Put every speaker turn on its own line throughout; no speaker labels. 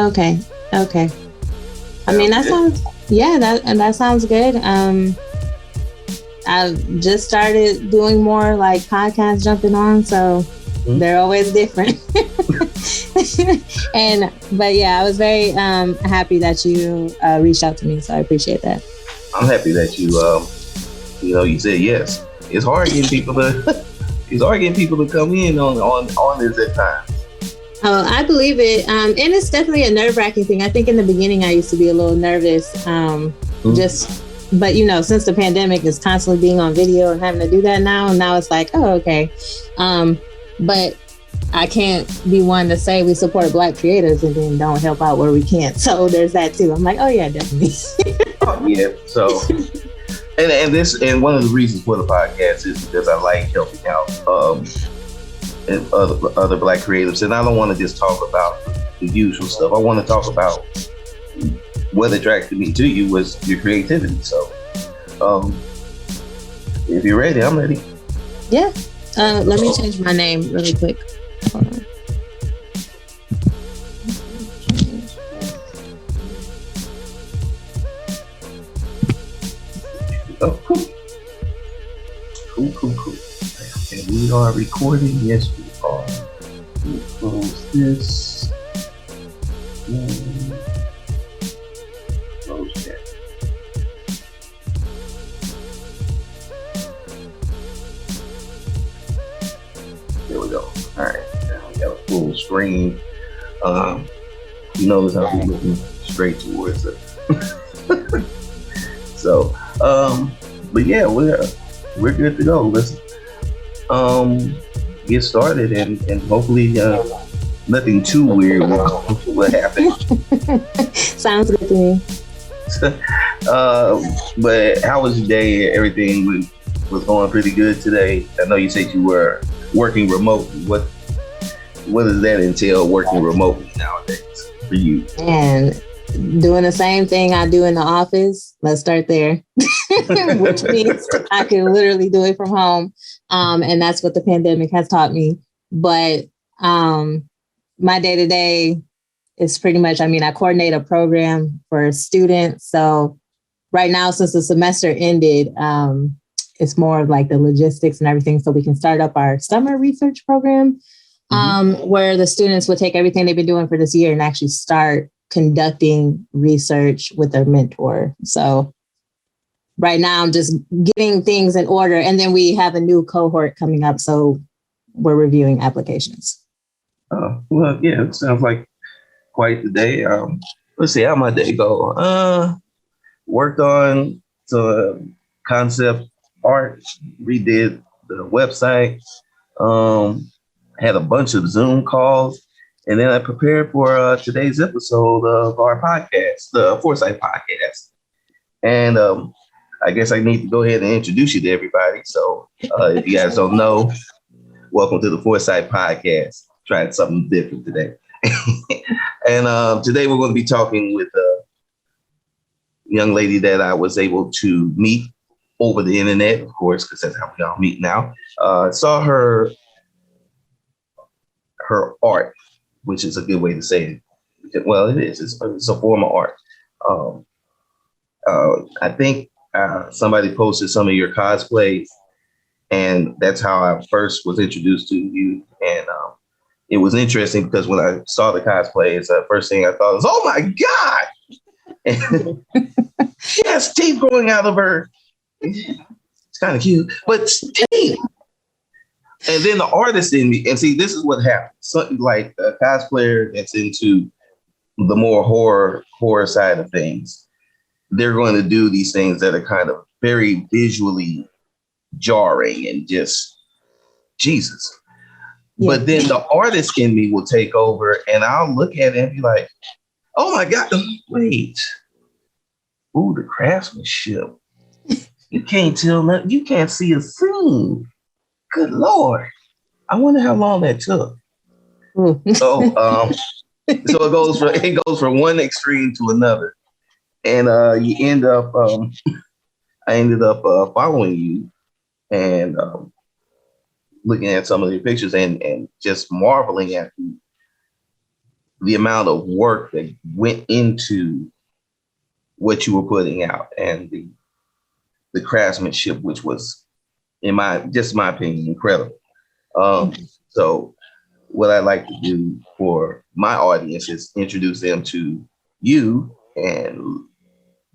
Okay. Okay. I mean, that sounds, that sounds good. I've just started doing more like podcasts jumping on, so they're always different. But yeah, I was very happy that you reached out to me, so I appreciate that.
I'm happy that you said yes. It's hard getting people to come in on this at times.
Oh, I believe it. And it's definitely a nerve-wracking thing. I think in the beginning I used to be a little nervous. But since the pandemic is constantly being on video and having to do that now it's like, oh, okay. But I can't be one to say we support Black creators and then don't help out where we can't. So there's that too. I'm like, oh yeah, definitely.
Oh, yeah. So, and one of the reasons for the podcast is because I like helping out and other Black creatives, and I don't want to just talk about the usual stuff. I want to talk about what attracted me to you was your creativity. So, if you're ready, I'm ready.
Yeah. Let me change my name really quick. Hold on.
Oh, cool. And we are recording. Yes, we are. We'll close this. And close that. There we go. All right. Now we got a full screen. You notice how we're looking straight towards it. So, but yeah, we're good to go. Let's get started and hopefully nothing too weird will happen.
Sounds good to me.
But how was your day? Everything was going pretty good today. I know you said you were working remotely. What does that entail, working remotely nowadays for you?
And doing the same thing I do in the office. Let's start there, which means I can literally do it from home. And that's what the pandemic has taught me. But my day to day is pretty much, I coordinate a program for students. So right now, since the semester ended, it's more of like the logistics and everything. So we can start up our summer research program, where the students will take everything they've been doing for this year and actually start conducting research with their mentor. So right now I'm just getting things in order. And then we have a new cohort coming up. So we're reviewing applications.
Well, yeah, it sounds like quite the day. Let's see how my day go. Worked on some concept art, redid the website, had a bunch of Zoom calls. And then I prepared for today's episode of our podcast, the Foresight Podcast. And I guess I need to go ahead and introduce you to everybody. So if you guys don't know, welcome to the Foresight Podcast. Tried something different today. And today we're going to be talking with a young lady that I was able to meet over the internet, of course, because that's how we all meet now. Saw her art, which is a good way to say it. Well, it is. It's a form of art. I think somebody posted some of your cosplays, and that's how I first was introduced to you. And it was interesting because when I saw the cosplays, the first thing I thought was, "Oh my God!" And she has teeth growing out of her. It's kind of cute, but teeth. And then the artist in me, and see, this is what happens. Something like a cosplayer that's into the more horror side of things, they're going to do these things that are kind of very visually jarring and just Jesus. Yeah. But then the artist in me will take over, and I'll look at it and be like, "Oh my God, wait! Ooh, the craftsmanship! You can't tell nothing. You can't see a scene. Good Lord. I wonder how long that took." So it goes from one extreme to another. And you end up I ended up following you and looking at some of your pictures and just marveling at the amount of work that went into what you were putting out, and the craftsmanship, which was, in my opinion, incredible. So what I like to do for my audience is introduce them to you and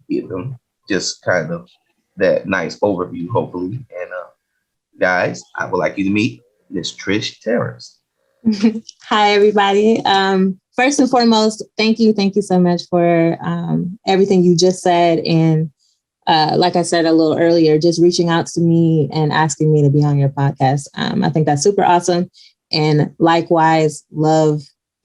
give them just kind of that nice overview, hopefully. And guys, I would like you to meet Miss Trish Terrace.
Hi, everybody. First and foremost, thank you so much for everything you just said. And like I said a little earlier, just reaching out to me and asking me to be on your podcast. I think that's super awesome. And likewise, love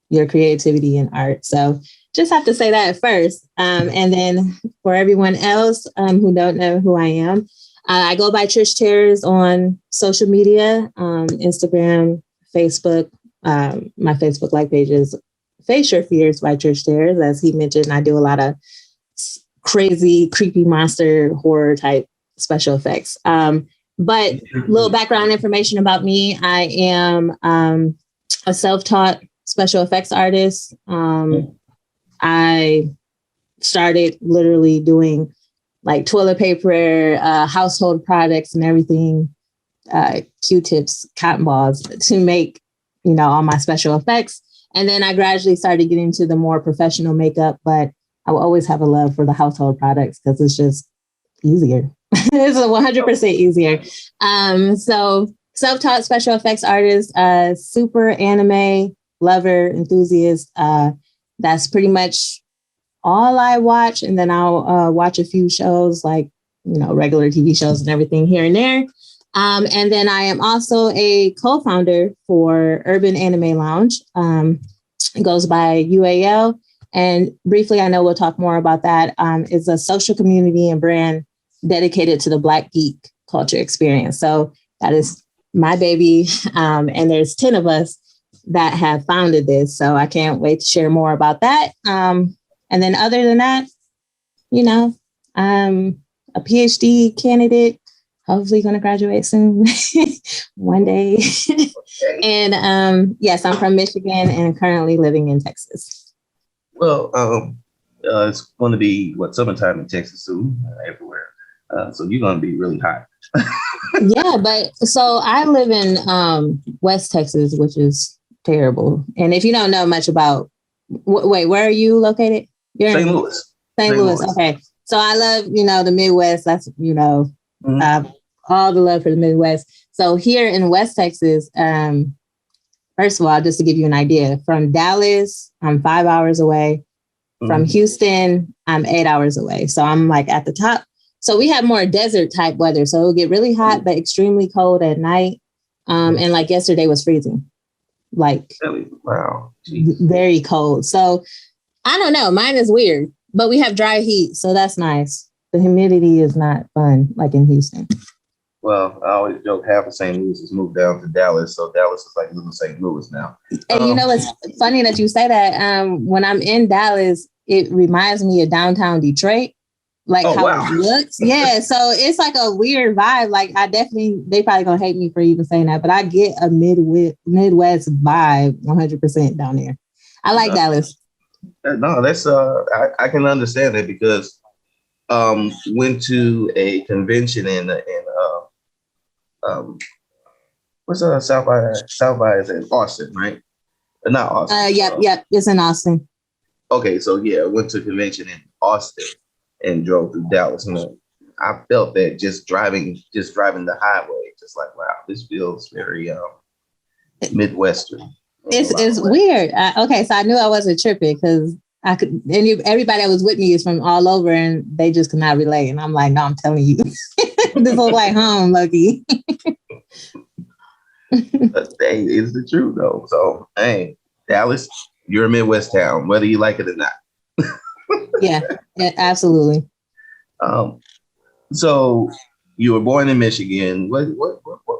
your creativity and art. So just have to say that at first. And then for everyone else who don't know who I am, I go by Trish Terrace on social media, Instagram, Facebook. My Facebook like page is Face Your Fears by Trish Terrace. As he mentioned, I do a lot of crazy, creepy monster horror type special effects. But little background information about me. I am a self-taught special effects artist. I started literally doing like toilet paper, household products and everything, Q-tips, cotton balls to make, all my special effects. And then I gradually started getting into the more professional makeup, but I will always have a love for the household products because it's just easier. It's 100% easier. So self-taught special effects artist, super anime lover, enthusiast. That's pretty much all I watch. And then I'll watch a few shows like, regular TV shows and everything here and there. And then I am also a co-founder for Urban Anime Lounge. It goes by UAL. And briefly, I know we'll talk more about that. It's a social community and brand dedicated to the Black geek culture experience. So that is my baby. And there's 10 of us that have founded this. So I can't wait to share more about that. And then other than that, I'm a PhD candidate, hopefully going to graduate soon, one day. And yes, I'm from Michigan and currently living in Texas.
Well, it's going to be summertime in Texas soon, everywhere. So you're going to be really hot.
Yeah, but so I live in West Texas, which is terrible. And if you don't know much about, wait, where are you located? You're
St. Louis.
St. Louis. Okay. So I love, the Midwest. That's, all the love for the Midwest. So here in West Texas, first of all, just to give you an idea, from Dallas, I'm 5 hours away. From Houston, I'm 8 hours away. So I'm like at the top. So we have more desert type weather. So it'll get really hot, but extremely cold at night. And like yesterday was freezing. Like,
wow,
very cold. So I don't know. Mine is weird, but we have dry heat. So that's nice. The humidity is not fun like in Houston.
Well, I always joke half of St. Louis has moved down to Dallas. So Dallas is like little St. Louis now.
And it's funny that you say that. When I'm in Dallas, it reminds me of downtown Detroit. Like it looks. Yeah. So it's like a weird vibe. Like they probably gonna hate me for even saying that, but I get a Midwest vibe 100% down there. I like Dallas.
No, that's I can understand that because went to a convention in what's South by is in Austin, right? Not Austin.
Yep. It's in Austin.
Okay, so yeah, I went to a convention in Austin and drove through Dallas. And I felt that just driving the highway, just like, wow, this feels very Midwestern.
It's weird. Okay, so I knew I wasn't tripping because everybody that was with me is from all over and they just could not relate. And I'm like, no, I'm telling you, this looks like home, Lucky.
But hey, it's the truth though. So hey, Dallas, you're a Midwest town, whether you like it or not.
Yeah, absolutely.
So you were born in Michigan. What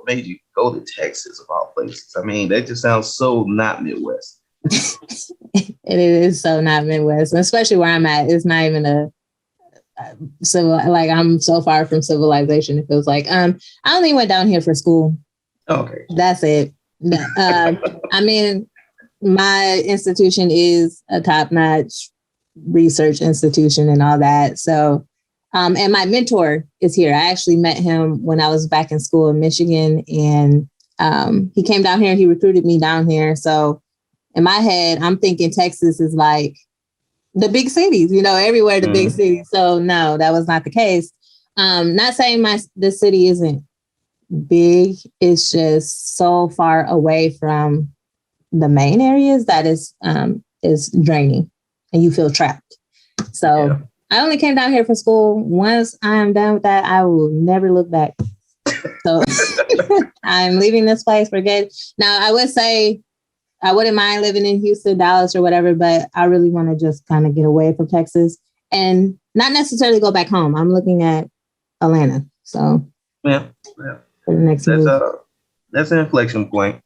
made you go to Texas of all places? I mean, that just sounds so not Midwest.
It is so not Midwest, and especially where I'm at. It's not even like I'm so far from civilization. It feels like I only went down here for school.
Okay,
that's it. I mean, my institution is a top-notch research institution and all that. So, and my mentor is here. I actually met him when I was back in school in Michigan, and he came down here. He recruited me down here. So in my head, I'm thinking Texas is like the big cities, everywhere, the big cities. So no, that was not the case. Not saying the city isn't big. It's just so far away from the main areas that is draining, and you feel trapped. So I only came down here for school. Once I'm done with that, I will never look back. So I'm leaving this place for good. Now, I would say I wouldn't mind living in Houston, Dallas, or whatever, but I really want to just kind of get away from Texas and not necessarily go back home. I'm looking at Atlanta. So
yeah.
For the next move.
That's an inflection point.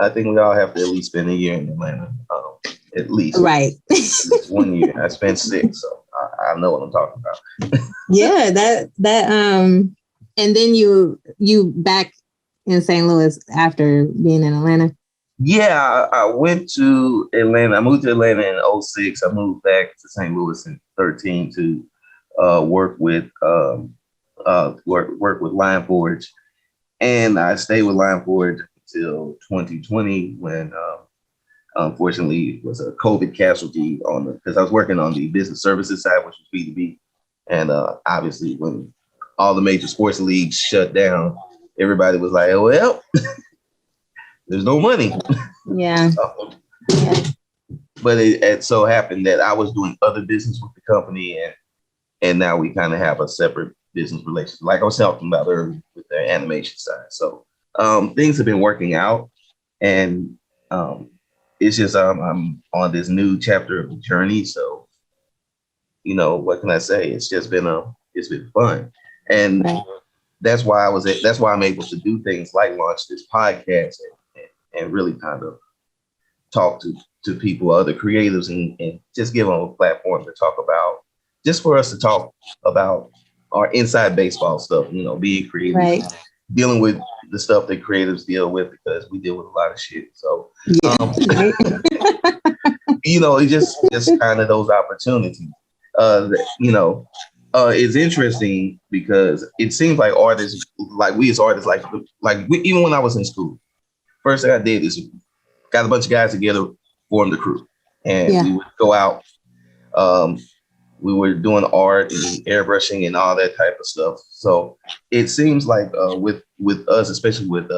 I think we all have to at least spend a year in Atlanta. At least.
Right.
1 year. I spent 6, so I know what I'm talking about.
Yeah, that and then you back in St. Louis after being in Atlanta.
Yeah, I went to Atlanta. I moved to Atlanta in 2006. I moved back to St. Louis in 2013 to work with Lion Forge, and I stayed with Lion Forge until 2020 when unfortunately it was a COVID casualty because I was working on the business services side, which was B2B, and obviously when all the major sports leagues shut down, everybody was like, "Oh well." There's no money.
Yeah.
But it so happened that I was doing other business with the company, and now we kind of have a separate business relationship, like I was talking about earlier with the animation side. So things have been working out, and it's just I'm on this new chapter of the journey. So, what can I say? It's just been it's been fun, and that's why I'm able to do things like launch this podcast and really kind of talk to people, other creatives, and just give them a platform to talk about, just for us to talk about our inside baseball stuff, being creative, dealing with the stuff that creatives deal with, because we deal with a lot of shit. So, it's just kind of those opportunities. It's interesting because it seems like artists, like we as artists, even when I was in school, first thing I did is got a bunch of guys together, formed a crew, and we would go out. We were doing art and airbrushing and all that type of stuff. So it seems like with us, especially with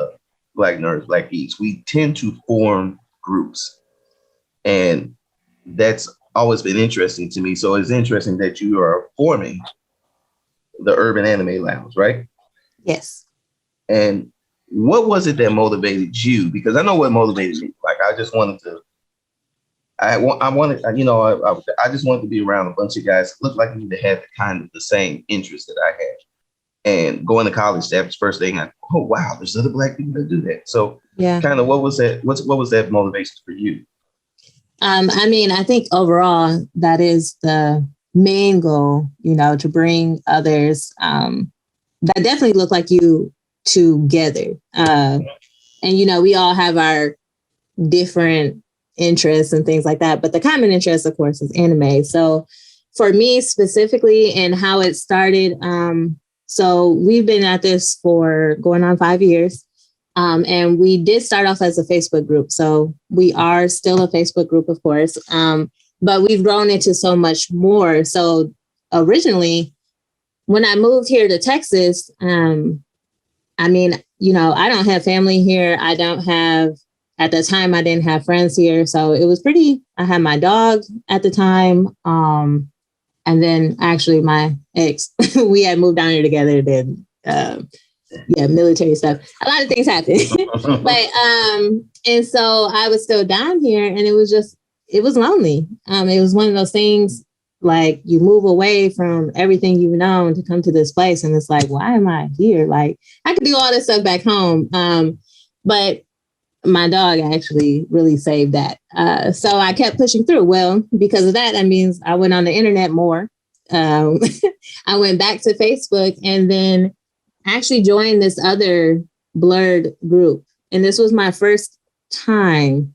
Black Nerds, Black Geeks, we tend to form groups, and that's always been interesting to me. So it's interesting that you are forming the Urban Anime Lounge, right?
Yes.
And what was it that motivated you? Because I know what motivated me. Like, I just wanted to, I just wanted to be around a bunch of guys that looked like me that had the same interest that I had. And going to college, that was the first thing oh wow, there's other Black people that do that. So kind of what was that? What was that motivation for you?
I think overall that is the main goal, to bring others that definitely look like you together. And, we all have our different interests and things like that. But the common interest, of course, is anime. So for me specifically, and how it started, so we've been at this for going on 5 years. And we did start off as a Facebook group. So we are still a Facebook group, of course, but we've grown into so much more. So originally, when I moved here to Texas, I don't have family here. At the time, I didn't have friends here. So it was I had my dog at the time. And then actually my ex, we had moved down here together. Then, military stuff. A lot of things happened. But, and so I was still down here, and it was lonely. It was one of those things, like, you move away from everything you've known to come to this place. And it's like, why am I here? Like, I could do all this stuff back home. But my dog actually really saved that. So I kept pushing through. Well, because of that means I went on the internet more. I went back to Facebook, and then actually joined this other blurred group. And this was my first time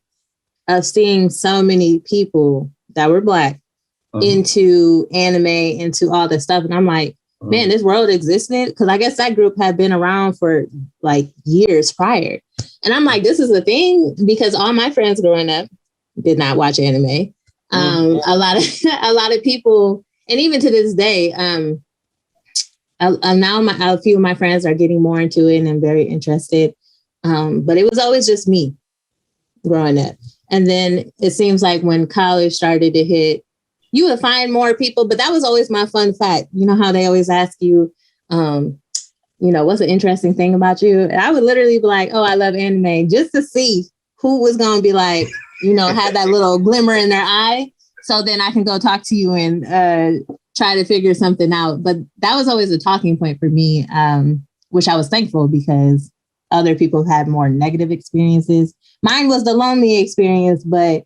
of seeing so many people that were Black into anime, into all this stuff. And I'm like, man, this world existed. Because I guess that group had been around for like years prior. And I'm like, this is a thing, because all my friends growing up did not watch anime. A lot of people, and even to this day, now a few of my friends are getting more into it and I'm very interested. But it was always just me growing up. And then it seems like when college started to hit, you would find more people, but that was always my fun fact. You know how they always ask you, what's an interesting thing about you? And I would literally be like, oh, I love anime, just to see who was going to be like, have that little glimmer in their eye. So then I can go talk to you and try to figure something out. But that was always a talking point for me, which I was thankful, because other people had more negative experiences. Mine was the lonely experience, but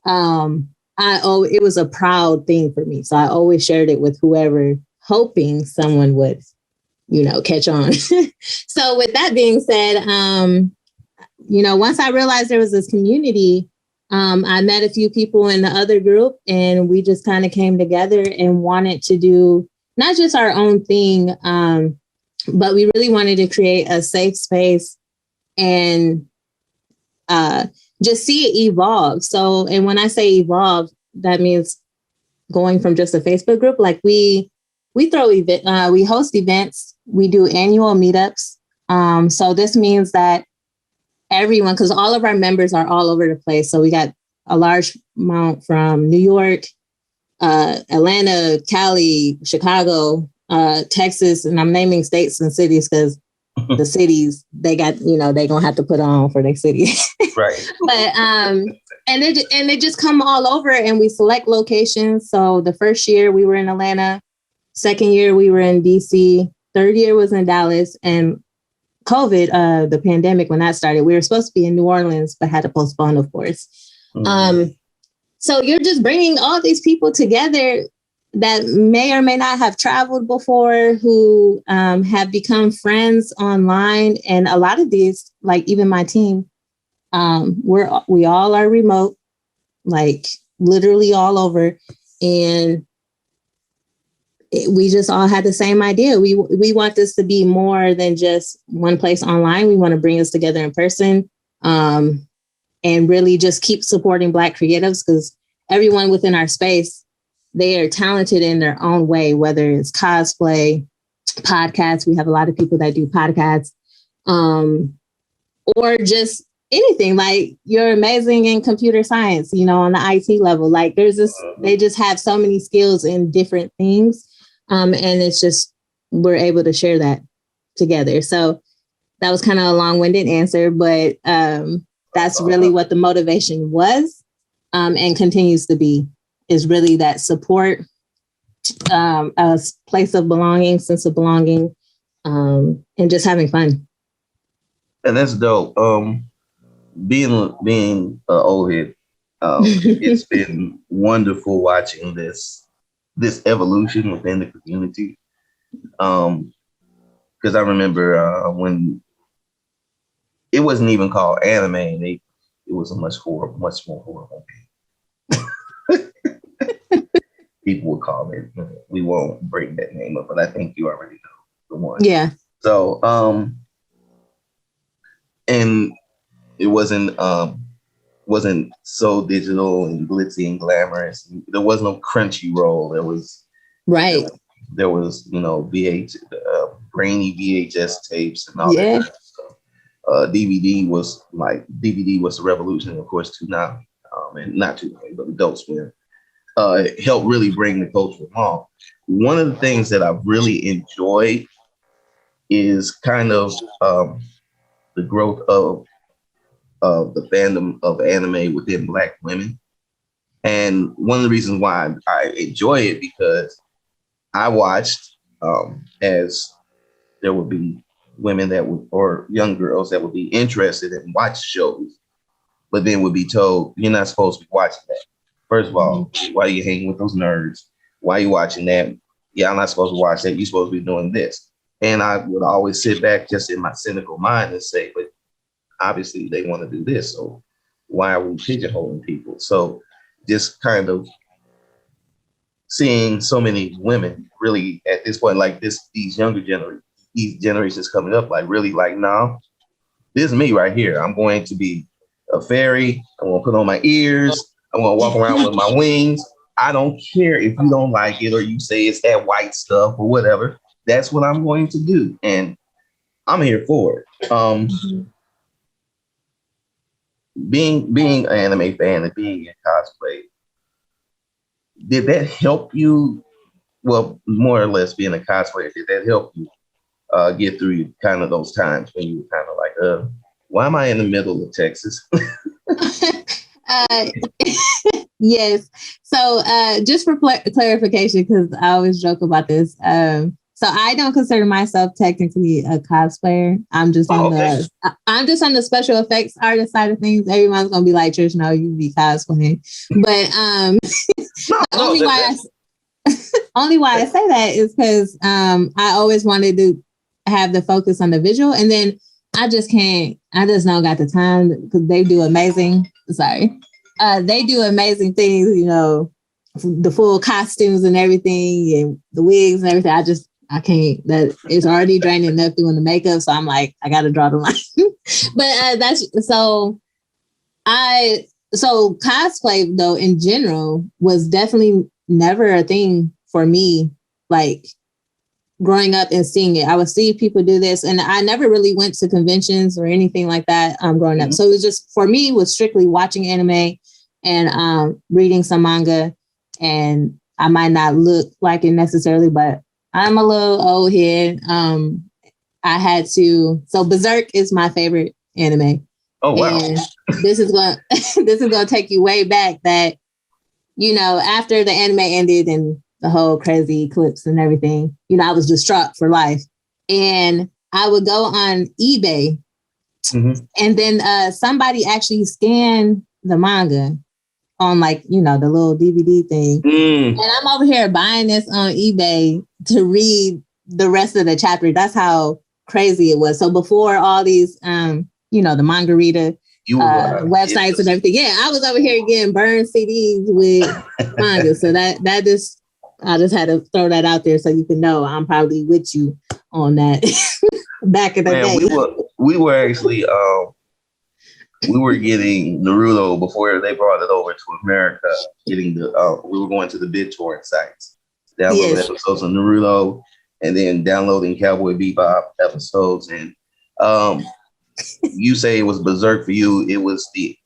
it was a proud thing for me. So I always shared it with whoever, hoping someone would, catch on. So with that being said, once I realized there was this community, I met a few people in the other group, and we just kind of came together and wanted to do not just our own thing, but we really wanted to create a safe space and just see it evolve. So, and when I say evolve, that means going from just a Facebook group. Like we host events, we do annual meetups. So this means that everyone, because all of our members are all over the place. So we got a large amount from New York, Atlanta, Cali, Chicago, Texas, and I'm naming states and cities because the cities, they got, they gonna have to put on for their city.
Right.
But and they just come all over, and we select locations. So the first year we were in Atlanta, second year we were in DC, third year was in Dallas, and COVID, the pandemic, when that started, we were supposed to be in New Orleans, but had to postpone, of course. So you're just bringing all these people together that may or may not have traveled before, who have become friends online. And a lot of these, like even my team, we all are remote, like literally all over. And we just all had the same idea. We want this to be more than just one place online. We want to bring us together in person, and really just keep supporting Black creatives, because everyone within our space, they are talented in their own way, whether it's cosplay, podcasts. We have a lot of people that do podcasts, or just anything. Like, you're amazing in computer science, on the IT level. Like, they just have so many skills in different things. And it's just, we're able to share that together. So that was kind of a long-winded answer, but that's really what the motivation was, and continues to be, is really that support, a place of belonging, sense of belonging, and just having fun.
And that's dope. Being an old head, it's been wonderful watching this evolution within the community. Because I remember when it wasn't even called anime, it was a much more horrible name. People would call it. We won't bring that name up, but I think you already know the one.
Yeah.
So, and it wasn't so digital and glitzy and glamorous. There was no Crunchyroll. There was grainy VHS tapes and all that kind of stuff. DVD was the revolution, of course, too now, and not too late, but Adult Swim helped really bring the culture along. One of the things that I've really enjoyed is kind of the growth of the fandom of anime within Black women. And one of the reasons why I enjoy it, because I watched as there would be women or young girls that would be interested and watch shows, but then would be told, you're not supposed to be watching that. First of all, why are you hanging with those nerds? Why are you watching that? Yeah, I'm not supposed to watch that. You're supposed to be doing this. And I would always sit back just in my cynical mind and say, but obviously they want to do this. So why are we pigeonholing people? So just kind of seeing so many women really at this point, like these generations coming up, like really like, no, this is me right here. I'm going to be a fairy. I'm going to put on my ears. I'm going to walk around with my wings. I don't care if you don't like it or you say it's that white stuff or whatever. That's what I'm going to do. And I'm here for it. Being an anime fan and being in cosplay, did that help you? Well, more or less being a cosplayer, did that help you get through kind of those times when you were kind of like, why am I in the middle of Texas?
Yes. So just for clarification, because I always joke about this. So I don't consider myself technically a cosplayer. I'm just on the special effects artist side of things. Everyone's gonna be like, Trish, no, you be cosplaying. But only why I say that is because I always wanted to have the focus on the visual, and then I just don't got the time because they do amazing. They do amazing things, you know, the full costumes and everything and the wigs and everything. I can't, that is already draining enough doing the makeup. So I'm like, I got to draw the line. But so cosplay though, in general, was definitely never a thing for me. Like growing up and seeing it, I would see people do this, and I never really went to conventions or anything like that growing up. So it was just, for me, was strictly watching anime and reading some manga. And I might not look like it necessarily, but I'm a little old head. So Berserk is my favorite anime.
Oh wow!
And this is gonna take you way back. That, you know, after the anime ended and the whole crazy eclipse and everything, you know, I was distraught for life, and I would go on eBay, and then somebody actually scanned the manga on, like, you know, the little DVD thing. And I'm over here buying this on eBay to read the rest of the chapter. That's how crazy it was. So before all these, you know, the manga reader websites and everything. Yeah, I was over here getting burned CDs with manga. So that just, I just had to throw that out there so you can know I'm probably with you on that back in the day.
We were actually we were getting Naruto before they brought it over to America. We were going to the BitTorrent sites, downloading episodes of Naruto, and then downloading Cowboy Bebop episodes. And you say it was Berserk for you. It was the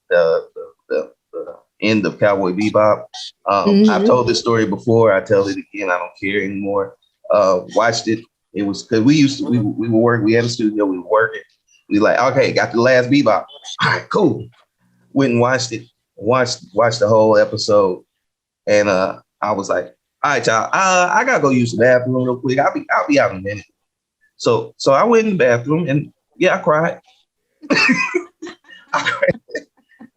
end of Cowboy Bebop. I've told this story before. I tell it again. I don't care anymore. Watched it. It was because we were working. We had a studio. We were working. We like, okay, got the last Bebop. All right, cool. Went and watched it. Watched the whole episode, and I was like, all right, y'all. I gotta go use the bathroom real quick. I'll be out in a minute. So I went in the bathroom, and yeah, I cried.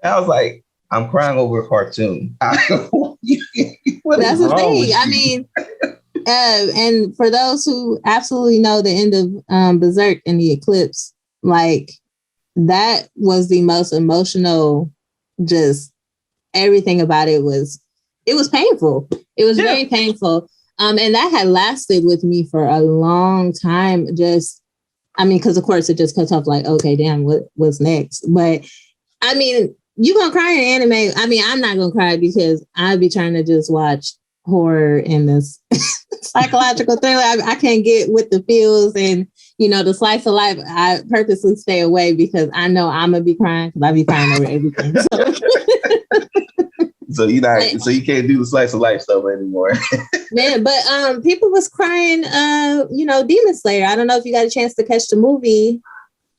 I was like, I'm crying over a cartoon. That's
the thing. I mean, and for those who absolutely know the end of Berserk and the eclipse, like, that was the most emotional, just everything about it was painful. It was very painful. And that had lasted with me for a long time. Just, I mean, because of course it just cuts off like, okay, damn, what's next? But I mean, you gonna cry in anime. I mean, I'm not gonna cry because I'd be trying to just watch horror and this psychological thriller. I can't get with the feels and, you know, the slice of life. I purposely stay away because I know I'm gonna be crying because I be crying over everything.
So you can't do the slice of life stuff anymore.
Man, but people was crying, you know, Demon Slayer. I don't know if you got a chance to catch the movie.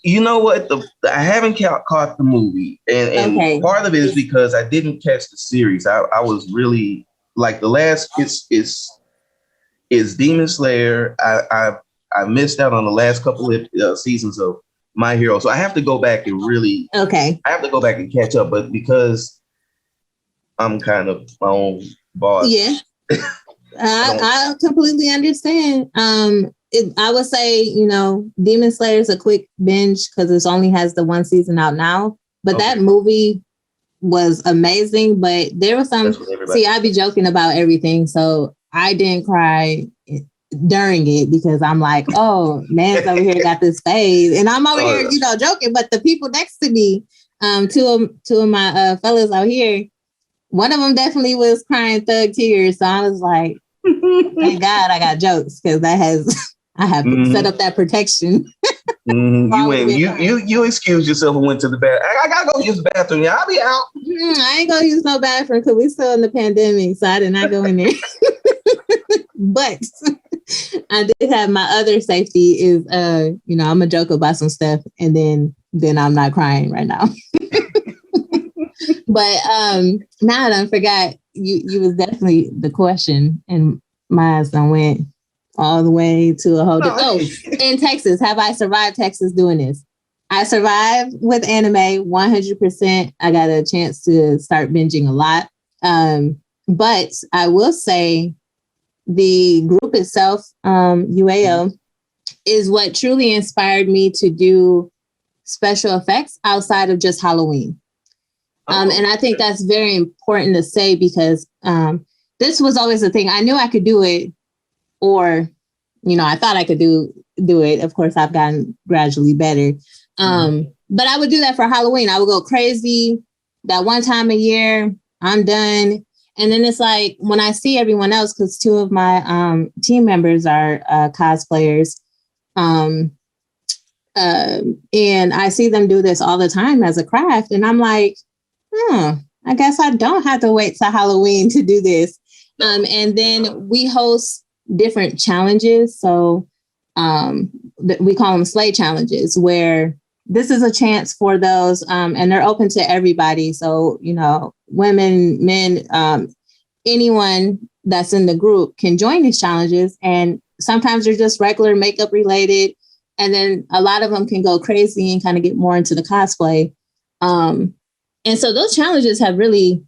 You know what? I haven't caught the movie, and part of it is because I didn't catch the series. I was really like the last. It's Demon Slayer. I missed out on the last couple of seasons of My Hero, so I have to go back and really. I have to go back and catch up, but because I'm kind of my own boss. Yeah,
I completely understand. I would say, you know, Demon Slayer is a quick binge because it only has the one season out now. But that movie was amazing, but there was some, I be joking about everything. So I didn't cry during it because I'm like, oh, man's over here got this phase. And I'm over here, joking. But the people next to me, two of my fellas out here, one of them definitely was crying thug tears. So I was like, thank God I got jokes because I have set up that protection.
You excused yourself and went to the bathroom. I gotta go use the bathroom. Yeah, I'll be out.
I ain't gonna use no bathroom because we still in the pandemic, so I did not go in there. But I did have my other safety is I'm gonna joke about some stuff and then I'm not crying right now. But now I forgot you was definitely the question and my eyes done went all the way to a whole different. In Texas, have I survived Texas doing this? I survived with anime 100%. I got a chance to start binging a lot. But I will say the group itself, UAO, is what truly inspired me to do special effects outside of just Halloween. And I think that's very important to say because this was always the thing. I knew I could do it, or, I thought I could do it. Of course, I've gotten gradually better. But I would do that for Halloween. I would go crazy that one time a year. I'm done. And then it's like when I see everyone else, because two of my team members are cosplayers, and I see them do this all the time as a craft. And I'm like, I guess I don't have to wait till Halloween to do this. And then we host different challenges. So we call them sleigh challenges, where this is a chance for those, and they're open to everybody. So, women, men, anyone that's in the group can join these challenges. And sometimes they're just regular makeup related. And then a lot of them can go crazy and kind of get more into the cosplay. And so those challenges have really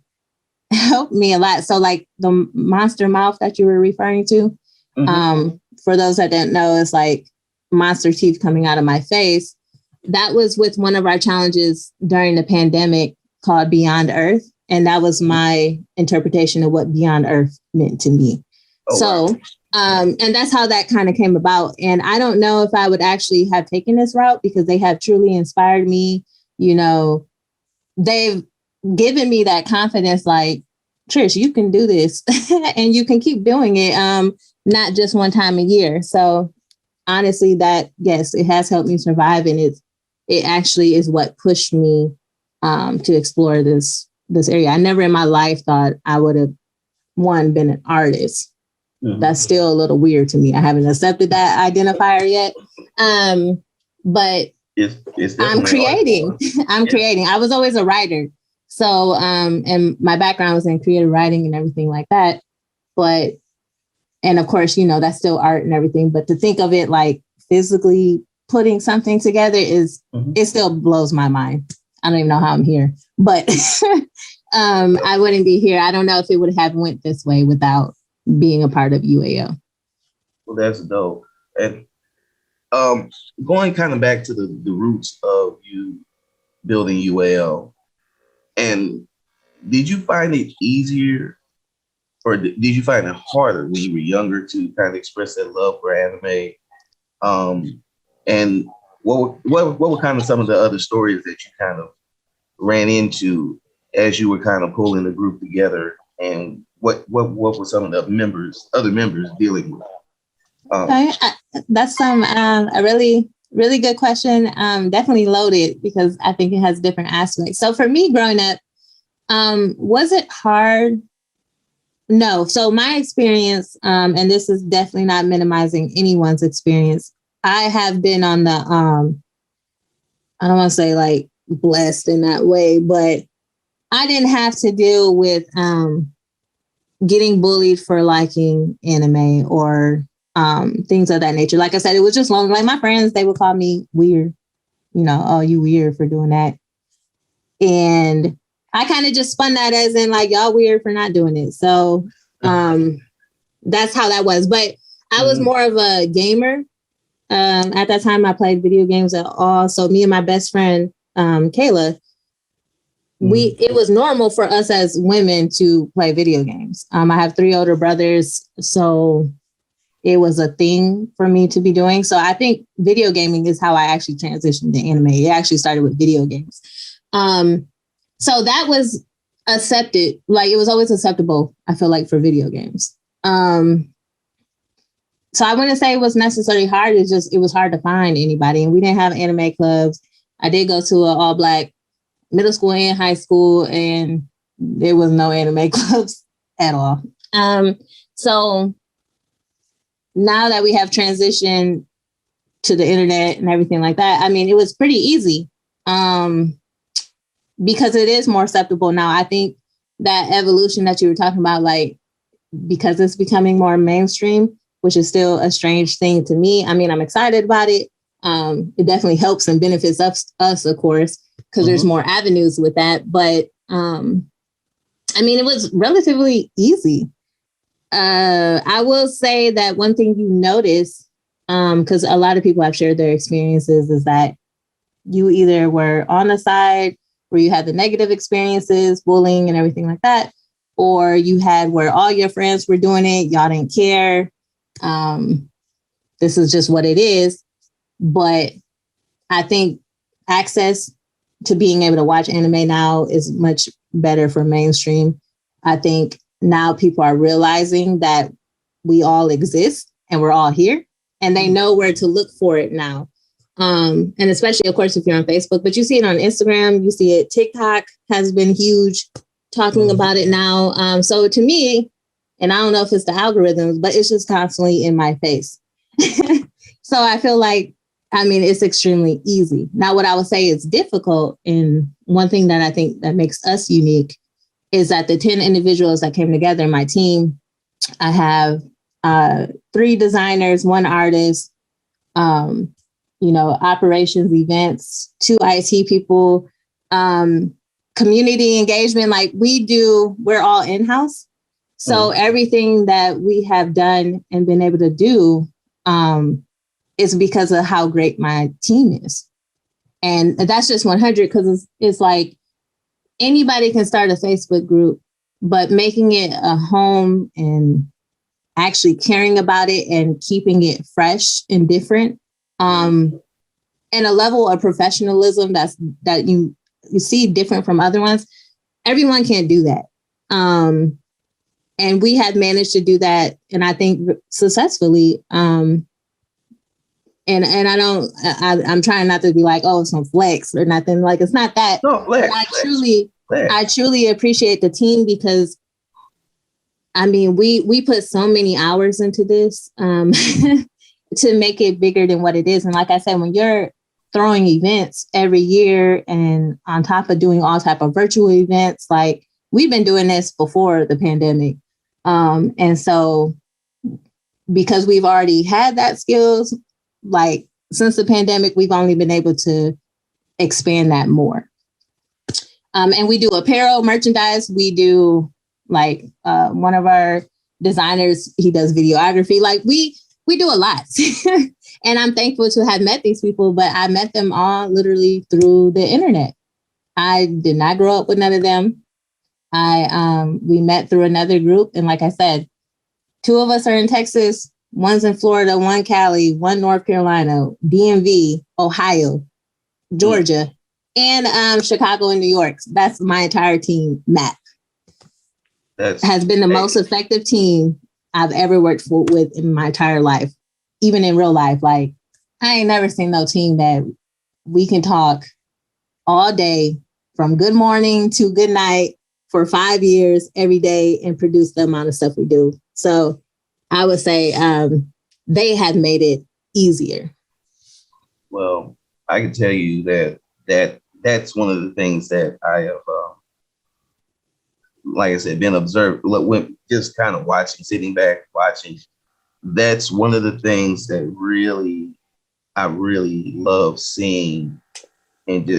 helped me a lot. So like the monster mouth that you were referring to, for those that didn't know, it's like monster teeth coming out of my face. That was with one of our challenges during the pandemic called Beyond Earth. And that was my interpretation of what Beyond Earth meant to me. And that's how that kind of came about. And I don't know if I would actually have taken this route because they have truly inspired me. They've given me that confidence, like, Trish, you can do this and you can keep doing it. Not just one time a year. So honestly, yes, it has helped me survive. And it actually is what pushed me to explore this area. I never in my life thought I would have been an artist. That's still a little weird to me. I haven't accepted that identifier yet. But I'm creating. Creating. I was always a writer. So, and my background was in creative writing and everything like that. And of course, that's still art and everything. But to think of it like physically putting something together it still blows my mind. I don't even know how I'm here, but I wouldn't be here. I don't know if it would have went this way without being a part of UAO.
Well, that's dope. And going kind of back to the roots of you building UAO, and did you find it easier or did you find it harder when you were younger to kind of express that love for anime? And what were kind of some of the other stories that you kind of ran into as you were kind of pulling the group together? And what were some of the other members dealing with?
Okay. That's a really, really good question. Definitely loaded because I think it has different aspects. So for me growing up, was it hard? No. So my experience, and this is definitely not minimizing anyone's experience. I have been on the, I don't want to say like blessed in that way, but I didn't have to deal with getting bullied for liking anime or things of that nature. Like I said, it was just long. Like my friends, they would call me weird. Oh, you weird for doing that. And I kind of just spun that as in like, y'all weird for not doing it. So that's how that was. But I was more of a gamer. At that time, I played video games at all. So me and my best friend, Kayla, it was normal for us as women to play video games. I have 3 older brothers, so it was a thing for me to be doing. So I think video gaming is how I actually transitioned to anime. It actually started with video games. So that was accepted. Like, it was always acceptable, I feel like, for video games. So I wouldn't say it was necessarily hard. It's just, it was hard to find anybody. And we didn't have anime clubs. I did go to an all Black middle school and high school, and there was no anime clubs at all. So now that we have transitioned to the internet and everything like that, I mean, it was pretty easy because it is more acceptable now. I think that evolution that you were talking about, like, because it's becoming more mainstream, which is still a strange thing to me. I mean, I'm excited about it. It definitely helps and benefits us, of course, because there's more avenues with that. But I mean, it was relatively easy. I will say that one thing you notice, because a lot of people have shared their experiences, is that you either were on the side where you had the negative experiences, bullying and everything like that, or you had where all your friends were doing it, y'all didn't care. This is just what it is. But I think access to being able to watch anime now is much better for mainstream. I think now people are realizing that we all exist and we're all here, and they know where to look for it now. And especially, of course, if you're on Facebook, but you see it on Instagram, you see it. TikTok has been huge talking about it now. So to me, and I don't know if it's the algorithms, but it's just constantly in my face. So I feel like, I mean, it's extremely easy. Now, what I would say is difficult, and one thing that I think that makes us unique is that the 10 individuals that came together in my team, I have 3 designers, 1 artist, operations, events, 2 IT people, community engagement. Like, we're all in-house. So everything that we have done and been able to do is because of how great my team is. And that's just 100, because it's like anybody can start a Facebook group, but making it a home and actually caring about it and keeping it fresh and different, and a level of professionalism that you see different from other ones, everyone can't do that. And we have managed to do that, and I think successfully. And I'm trying not to be like, oh, some flex or nothing. Like, it's not that.
No, flex,
I truly appreciate the team, because I mean, we put so many hours into this to make it bigger than what it is. And like I said, when you're throwing events every year, and on top of doing all type of virtual events, like, we've been doing this before the pandemic. And so because we've already had that skills, like, since the pandemic, we've only been able to expand that more. And we do apparel, merchandise. We do, like, one of our designers, he does videography. Like, we do a lot. And I'm thankful to have met these people, but I met them all literally through the internet. I did not grow up with none of them. We met through another group. And like I said, 2 of us are in Texas, 1's in Florida, 1 Cali, 1 North Carolina, DMV, Ohio, Georgia, and Chicago and New York. That's my entire team map. Has been the most effective team I've ever worked with in my entire life, even in real life. Like, I ain't never seen no team that we can talk all day from good morning to good night for 5 years every day and produce the amount of stuff we do. So I would say they have made it easier.
Well, I can tell you that's one of the things that I have, like I said, been observed, just kind of watching, sitting back, watching. That's one of the things that I really love seeing, and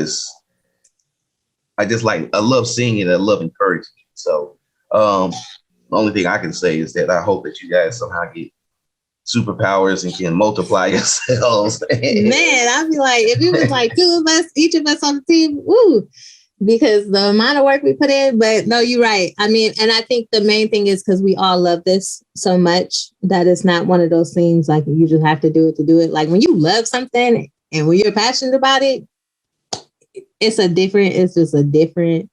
I love seeing it. I love encouraging it. So the only thing I can say is that I hope that you guys somehow get superpowers and can multiply yourselves.
Man, I'd be like, if it was like 2 of us, each of us on the team, woo, because the amount of work we put in, but no, you're right. I mean, and I think the main thing is because we all love this so much that it's not one of those things like you just have to do it to do it. Like when you love something and when you're passionate about it, it's just a different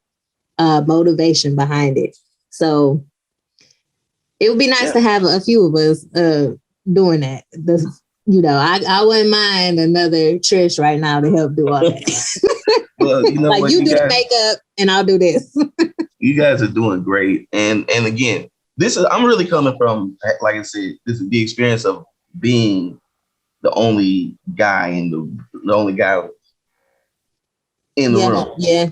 motivation behind it. So it would be nice to have a few of us doing that. I wouldn't mind another Trish right now to help do all that.
Well, you know
like
what,
you do the makeup and I'll do this.
You guys are doing great. And again, I'm really coming from, like I said, this is the experience of being the only guy in the only guy in the room.
Yeah.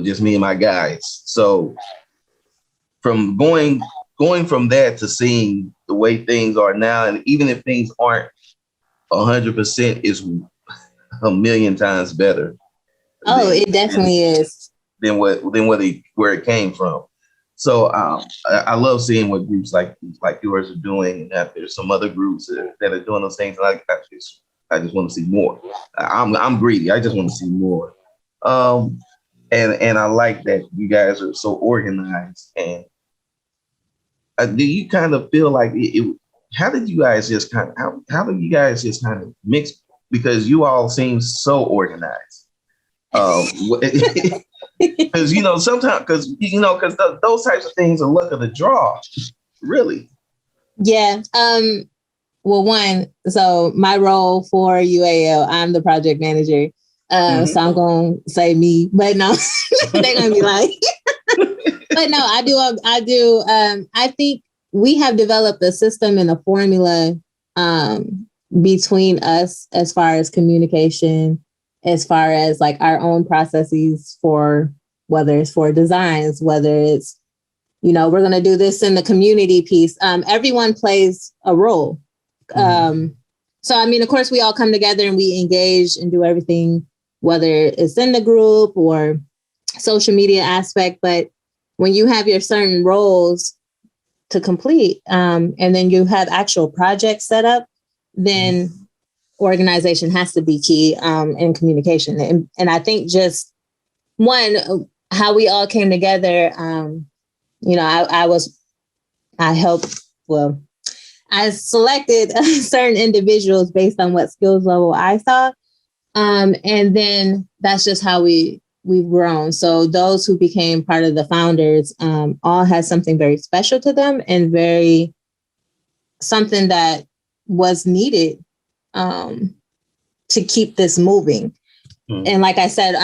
Just me and my guys. So from going from that to seeing the way things are now, and even if things aren't 100%, is a million times better.
It definitely is.
Than where it came from. So I love seeing what groups like yours are doing, and that there's some other groups that are doing those things. I just want to see more. I'm greedy. I just want to see more. And I like that you guys are so organized. And do you kind of feel like how did you guys just kind of mix? Because you all seem so organized. Because sometimes because those types of things are luck of the draw, really.
Yeah. Well, so my role for UAL, I'm the project manager. So I'm gonna say me, but no, they're gonna be like. But no, I do. I think we have developed a system and a formula between us as far as communication, as far as like our own processes for whether it's for designs, whether it's, we're going to do this in the community piece. Everyone plays a role. So, I mean, of course, we all come together and we engage and do everything, whether it's in the group or social media aspect. But when you have your certain roles to complete, and then you have actual projects set up, then organization has to be key in communication. And I think just one, how we all came together, I selected certain individuals based on what skills level I saw. And then that's just how we've grown. So those who became part of the founders all had something very special to them and something that was needed to keep this moving. And like I said,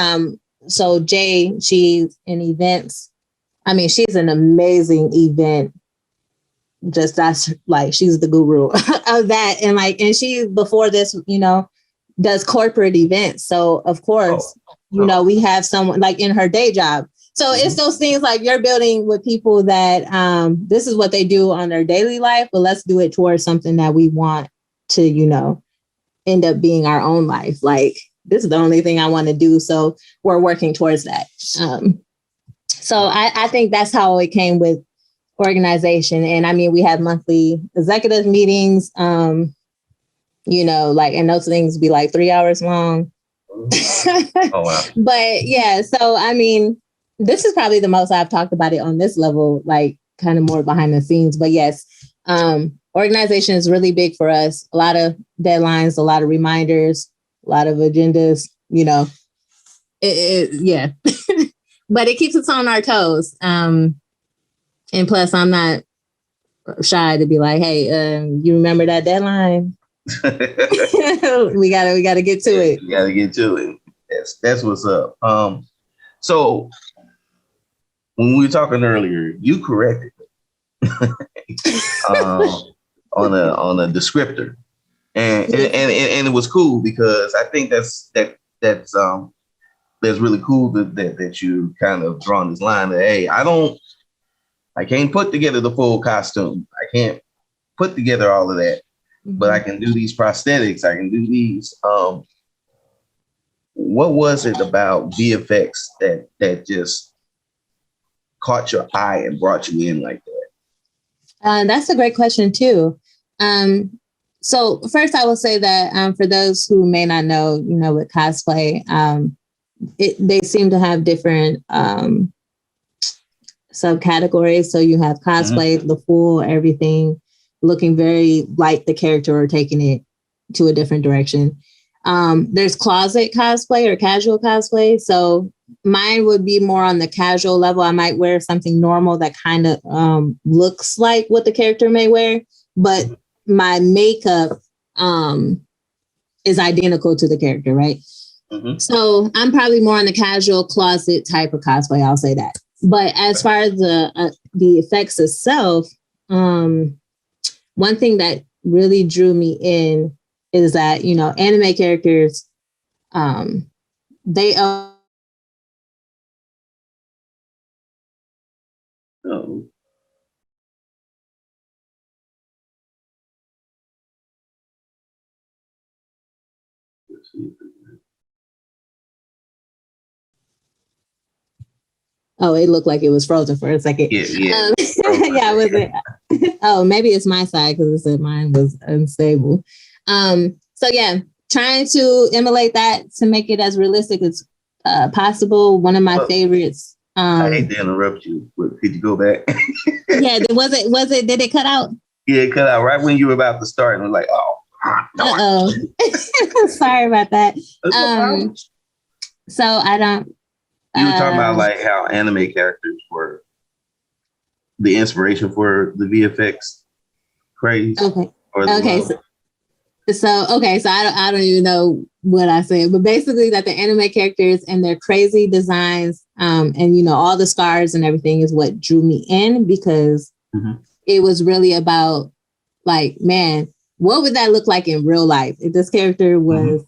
so Jay, she's in events. I mean, she's an amazing event. Just that's like, she's the guru of that. And she, before this, does corporate events. So of course, we have someone like in her day job. So it's those things like you're building with people that this is what they do on their daily life, but let's do it towards something that we want to, end up being our own life. Like, this is the only thing I want to do. So we're working towards that. So I think that's how it came with organization. And I mean, we had monthly executive meetings, and those things be like 3 hours long. Oh, wow. But yeah, so I mean, this is probably the most I've talked about it on this level, like kind of more behind the scenes. But yes, organization is really big for us. A lot of deadlines, a lot of reminders, a lot of agendas, yeah. But it keeps us on our toes. And plus, I'm not shy to be like, hey, you remember that deadline? we gotta get to it.
You gotta get to it. That's what's up. So when we were talking earlier, you corrected me on a descriptor, and it was cool because I think that's really cool that you kind of drawn this line that, hey, I can't put together the full costume. I can't put together all of that. But I can do these prosthetics. I can do these. What was it about VFX that just caught your eye and brought you in like that?
That's a great question too. So first, I will say that for those who may not know, with cosplay, they seem to have different subcategories. So you have cosplay, the full everything, looking very like the character or taking it to a different direction. There's closet cosplay or casual cosplay. So mine would be more on the casual level. I might wear something normal that kind of looks like what the character may wear, but my makeup is identical to the character, right? So I'm probably more on the casual closet type of cosplay. I'll say that. But as far as the effects itself, one thing that really drew me in is that, you know, anime characters, they are. Oh, it looked like it was frozen for a second.
Yeah.
Yeah, was it? Oh, maybe it's my side because it said mine was unstable. So yeah, trying to emulate that to make it as realistic as possible. One of my favorites.
I hate to interrupt you, but could you go back?
Yeah, was it? Did it cut out?
Yeah, it cut out right when you were about to start, and I was like, oh.
Sorry about that. So I don't.
You were talking about like how anime characters were the inspiration for the VFX craze.
Okay. So I don't even know what I said, but basically that the anime characters and their crazy designs, and you know all the scars and everything is what drew me in, because it was really about like, man, what would that look like in real life if this character was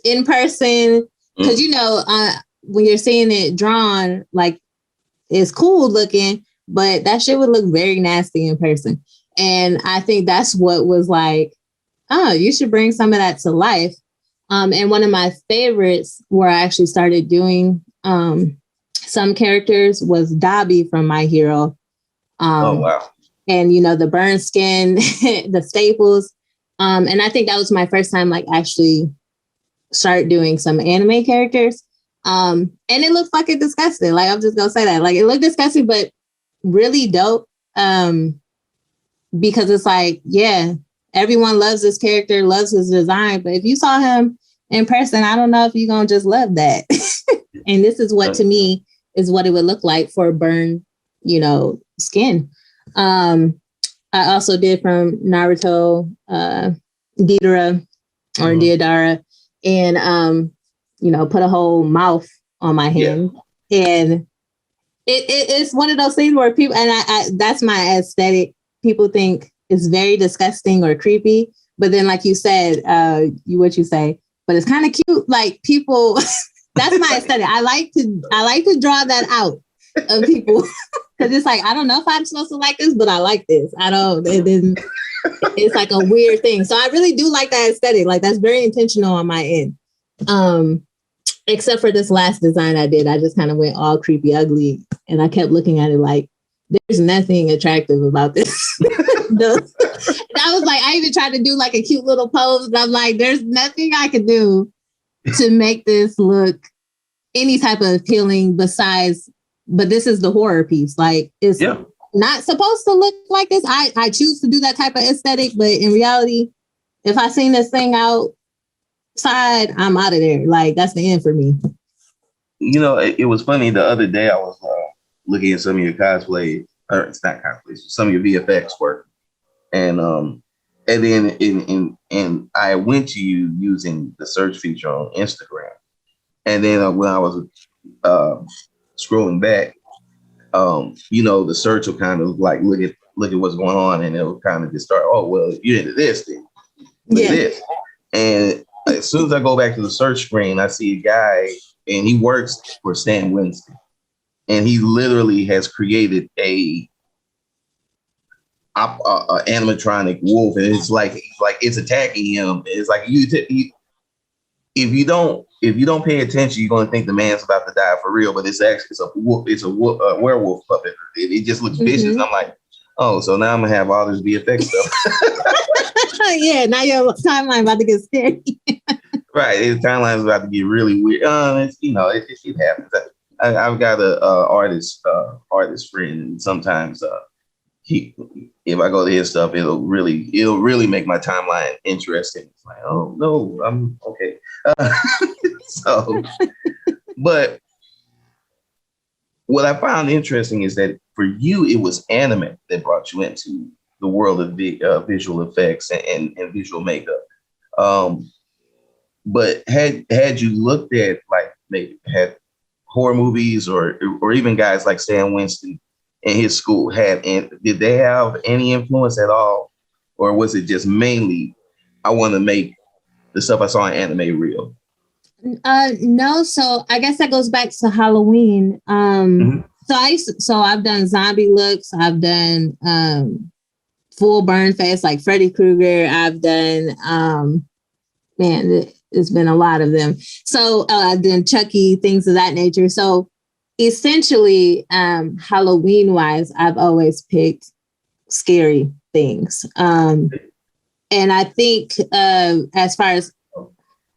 in person? Because you know, when you're seeing it drawn, like it's cool looking, but that shit would look very nasty in person. And I think that's what was like, oh, you should bring some of that to life. And one of my favorites where I actually started doing some characters was Dobby from My Hero.
Oh, wow.
And, you know, the burn skin, the staples. And I think that was my first time, like, actually start doing some anime characters. And it looked fucking disgusting. Like, I'm just gonna say that. Like, it looked disgusting, but really dope. Because it's like, yeah, everyone loves this character, loves his design. But if you saw him in person, I don't know if you're gonna just love that. And this is what, to me, is what it would look like for burned, you know, skin. I also did from Naruto, Deidara or Deidara, and you know, put a whole mouth on my hand. And it's one of those things where people, and I that's my aesthetic. People think it's very disgusting or creepy, but then, like you said, what you say, but it's kind of cute. Like people, that's my aesthetic. I like to draw that out of people because it's like, I don't know if I'm supposed to like this, but I like this. I don't. It's like a weird thing. So I really do like that aesthetic. Like that's very intentional on my end. Except for this last design I did, I just kind of went all creepy, ugly, and I kept looking at it like, there's nothing attractive about this. And I was like, I even tried to do like a cute little pose, and I'm like, there's nothing I could do to make this look any type of appealing besides, but this is the horror piece. Like, it's not supposed to look like this. I choose to do that type of aesthetic, but in reality, if I seen this thing outside, I'm out of there. Like, that's the end for me.
You know, it was funny. The other day I was looking at some of your cosplays, or it's not cosplays, some of your VFX work. And then I went to you using the search feature on Instagram. And then when I was scrolling back, you know, the search will kind of like look at what's going on, and it'll kind of just start, oh, well, if you're into this, then look at this. And as soon as I go back to the search screen, I see a guy, and he works for Stan Winston. And he literally has created a animatronic wolf, and it's like it's attacking him. It's like if you don't pay attention, you're going to think the man's about to die for real. But it's actually a werewolf puppet. It just looks vicious. I'm like, oh, so now I'm gonna have all this VFX stuff.
Yeah, now your timeline about to get scary.
Right. The timeline's about to get really weird. It happens. I've got a artist friend, and sometimes he, if I go to his stuff, it'll really make my timeline interesting. It's like, oh no, I'm okay. So, but what I found interesting is that for you, it was anime that brought you into the world of visual effects and visual makeup. Um, but had you looked at like maybe had horror movies or even guys like Sam Winston in his school did they have any influence at all, or was it just mainly I want to make the stuff I saw in anime real?
No, so I guess that goes back to Halloween.
Mm-hmm.
So I've done zombie looks, I've done full burn face like Freddy Krueger, I've done man, it's been a lot of them. So I've done Chucky, things of that nature. So essentially, Halloween wise, I've always picked scary things. And I think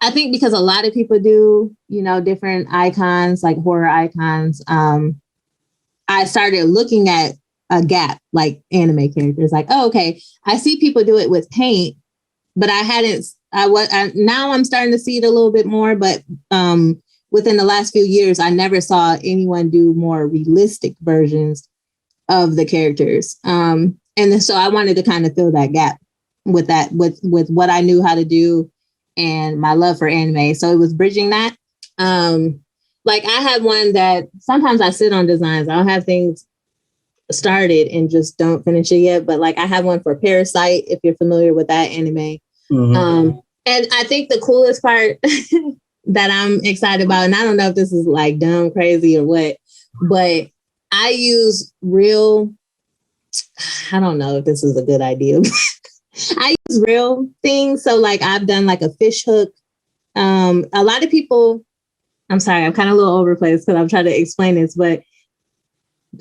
I think because a lot of people do, different icons, like horror icons, I started looking at a gap, like anime characters, like, oh, okay, I see people do it with paint, but now I'm starting to see it a little bit more, but within the last few years, I never saw anyone do more realistic versions of the characters. And so I wanted to kind of fill that gap with what I knew how to do and my love for anime. So it was bridging that. Like I have one that sometimes I sit on designs. I'll have things started and just don't finish it yet. But like I have one for Parasite, if you're familiar with that anime. Mm-hmm. And I think the coolest part that I'm excited about, and I don't know if this is like dumb, crazy or what, but I use I don't know if this is a good idea. I use real things. So like I've done like a fish hook. A lot of people, I'm sorry, I'm kind of a little overplaced because I'm trying to explain this, but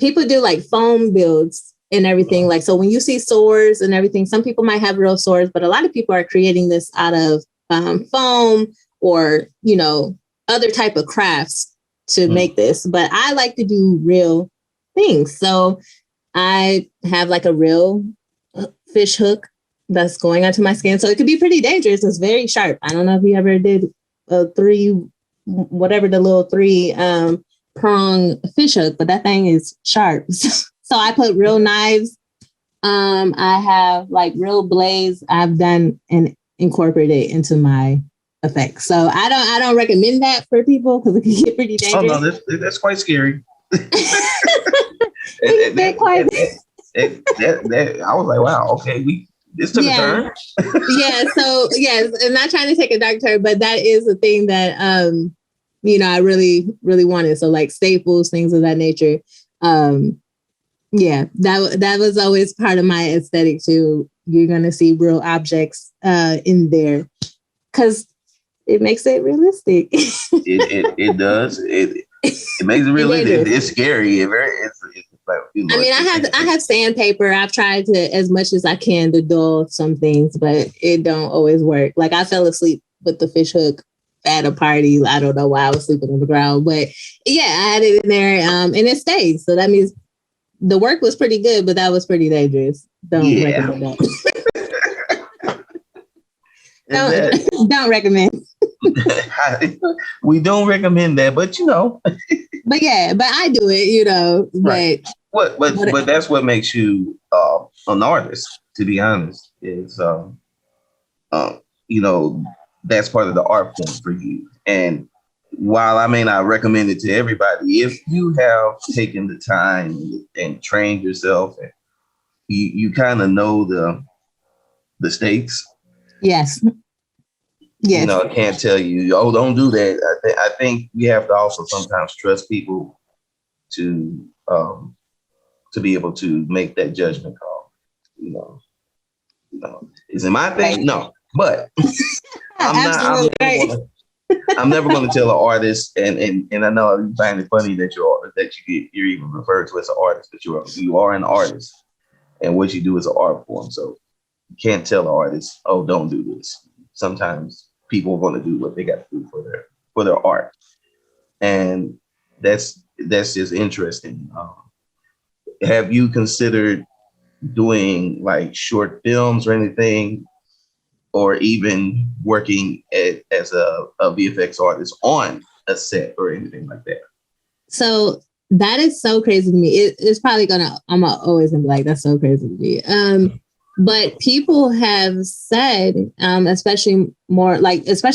people do like foam builds and everything. Like, so when you see swords and everything, some people might have real swords, but a lot of people are creating this out of foam or, other type of crafts to make this. But I like to do real things. So I have like a real fish hook that's going onto my skin. So it could be pretty dangerous. It's very sharp. I don't know if you ever did the little three prong fish hook, but that thing is sharp. So I put real knives. I have like real blades I've done and incorporated into my effects. So I don't recommend that for people because it can get pretty dangerous.
Oh no, that's quite scary.
I
was like, wow, okay, this took a turn.
Yeah. So yes, I'm not trying to take a dark turn, but that is a thing that I really, really wanted. So like staples, things of that nature. Yeah, that was always part of my aesthetic too. You're gonna see real objects in there because it makes it realistic.
it does. It makes it realistic. It's scary.
I have sandpaper. I've tried to as much as I can to dull some things, but it don't always work. Like I fell asleep with the fish hook at a party. I don't know why I was sleeping on the ground, but yeah, I had it in there and it stays. So that means the work was pretty good, but that was pretty dangerous. Don't recommend that. Don't recommend.
We don't recommend that, but
But yeah, but I do it,
Right. But that's what makes you an artist, to be honest, is that's part of the art form for you. And while I may not recommend it to everybody, if you have taken the time and trained yourself, and you kind of know the stakes.
Yes. Yes.
I can't tell you, oh, don't do that. I think we have to also sometimes trust people to be able to make that judgment call. Is it my thing? No, but I'm never going to tell an artist, and I know you find it funny that you're even referred to as an artist, but you are an artist, and what you do is an art form. So you can't tell an artist, oh, don't do this. Sometimes people want to do what they got to do for their art. And that's just interesting. Have you considered doing like short films or anything, or even working as a VFX artist on a set or anything like that? So
that is so crazy to me. It's probably I'm always gonna be like, that's so crazy to me. But people have said, especially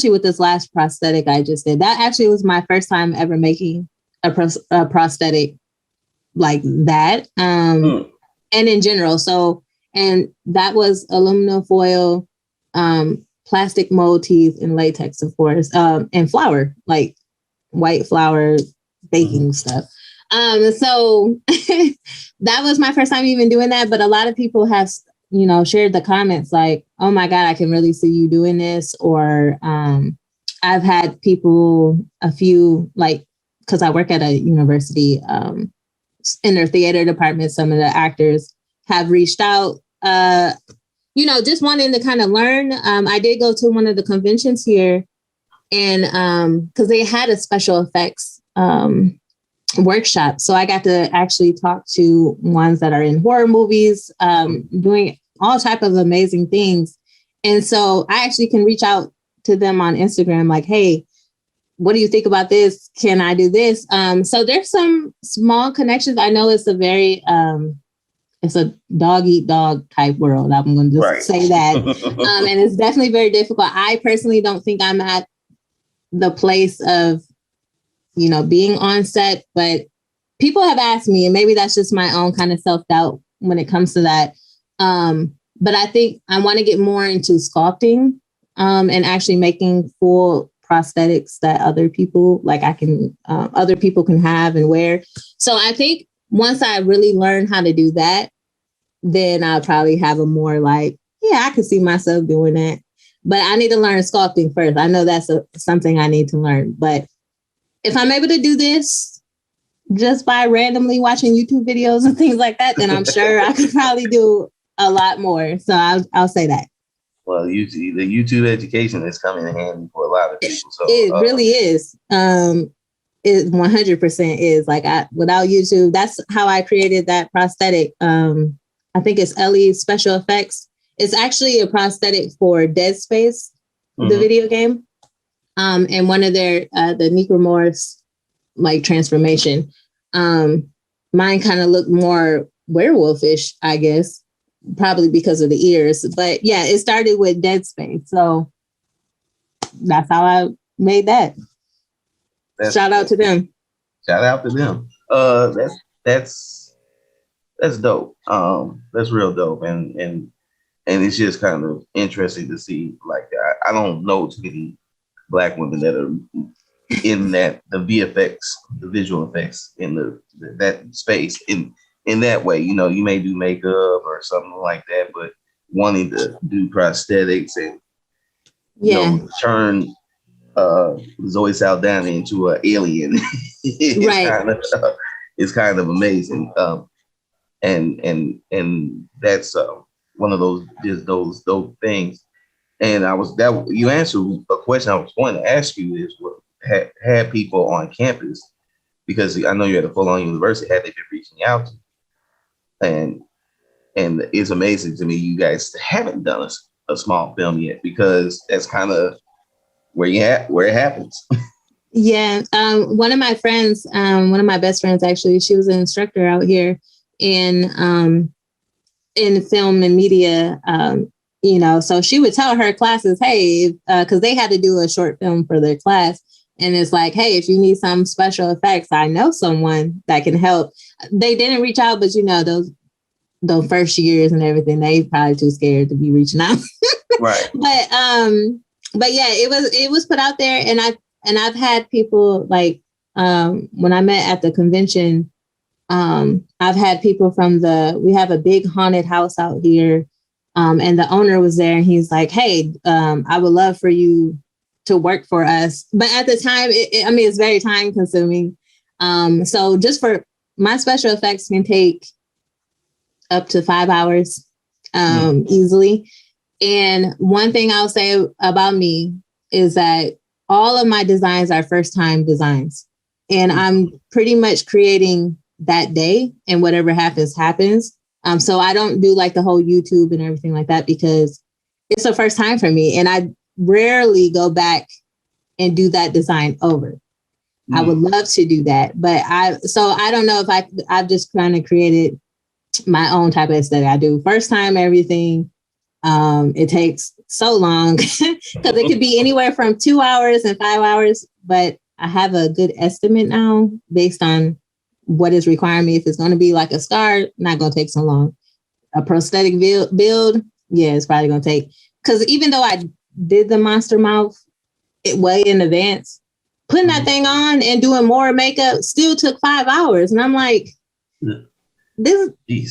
with this last prosthetic I just did, that actually was my first time ever making a prosthetic like that. And in general. So, and that was aluminum foil, plastic mold teeth, and latex, of course, and flour, like white flour baking stuff. So that was my first time even doing that. But a lot of people have, shared the comments like, oh my God, I can really see you doing this. Or I've had people, a few, like, because I work at a university, in their theater department, some of the actors have reached out, just wanting to kind of learn. I did go to one of the conventions here, and because they had a special effects workshop. So I got to actually talk to ones that are in horror movies, doing all type of amazing things. And so I actually can reach out to them on Instagram, like, hey, what do you think about this? Can I do this? So there's some small connections. I know it's a very, it's a dog eat dog type world. I'm going to just say that. And it's definitely very difficult. I personally don't think I'm at the place of, being on set, but people have asked me, and maybe that's just my own kind of self-doubt when it comes to that. But I think I want to get more into sculpting, and actually making full prosthetics that other people can have and wear. So I think once I really learn how to do that, then I'll probably have a more like, yeah, I can see myself doing that. But I need to learn sculpting first. I know that's something I need to learn. But if I'm able to do this just by randomly watching YouTube videos and things like that, then I'm sure I could probably do a lot more. So I'll say that.
Well, the YouTube education is coming in handy for a lot of people. So
it really is. It 100% is. Like, without YouTube, that's how I created that prosthetic. I think it's Ellie Special Effects. It's actually a prosthetic for Dead Space, the video game. And one of their the necromorphs like transformation. Mine kind of looked more werewolfish, I guess. Probably because of the ears, but yeah, it started with Dead Space, so that's how I made that. Shout out to them.
Shout out to them. That's dope. That's real dope, and it's just kind of interesting to see. Like, I don't know too many Black women that are in the VFX, the visual effects in that space in that way. You may do makeup or something like that, but wanting to do prosthetics and turn Zoe Saldana into an alien it's kind of amazing. And that's one of those dope things. And you answered a question I was going to ask you is what had people on campus, because I know you're at a full-on university, had they been reaching out to you? And it's amazing to me you guys haven't done a small film yet, because that's kind of where it happens.
Yeah. One of my friends, one of my best friends, actually, she was an instructor out here in film and media. So she would tell her classes, hey, because they had to do a short film for their class. And it's like, hey, if you need some special effects, I know someone that can help. They didn't reach out, but those first years and everything, they probably too scared to be reaching out.
Right.
But yeah, it was put out there, and I've had people like when I met at the convention, I've had people from we have a big haunted house out here, and the owner was there, and he's like, hey, I would love for you to work for us. But at the time, it's very time consuming. So just for my special effects can take up to 5 hours easily. And one thing I'll say about me, is that all of my designs are first time designs. And I'm pretty much creating that day, and whatever happens, happens. So I don't do like the whole YouTube and everything like that because it's the first time for me. And I rarely go back and do that design over. I would love to do that, but I don't know if I've just kind of created my own type of aesthetic. I do first time everything. It takes so long because it could be anywhere from 2 hours and 5 hours, but I have a good estimate now based on what is requiring me. If it's going to be like a scar, not going to take so long. A prosthetic build, yeah, it's probably going to take, because even though I did the monster mouth way in advance, putting that thing on and doing more makeup still took 5 hours. And I'm like,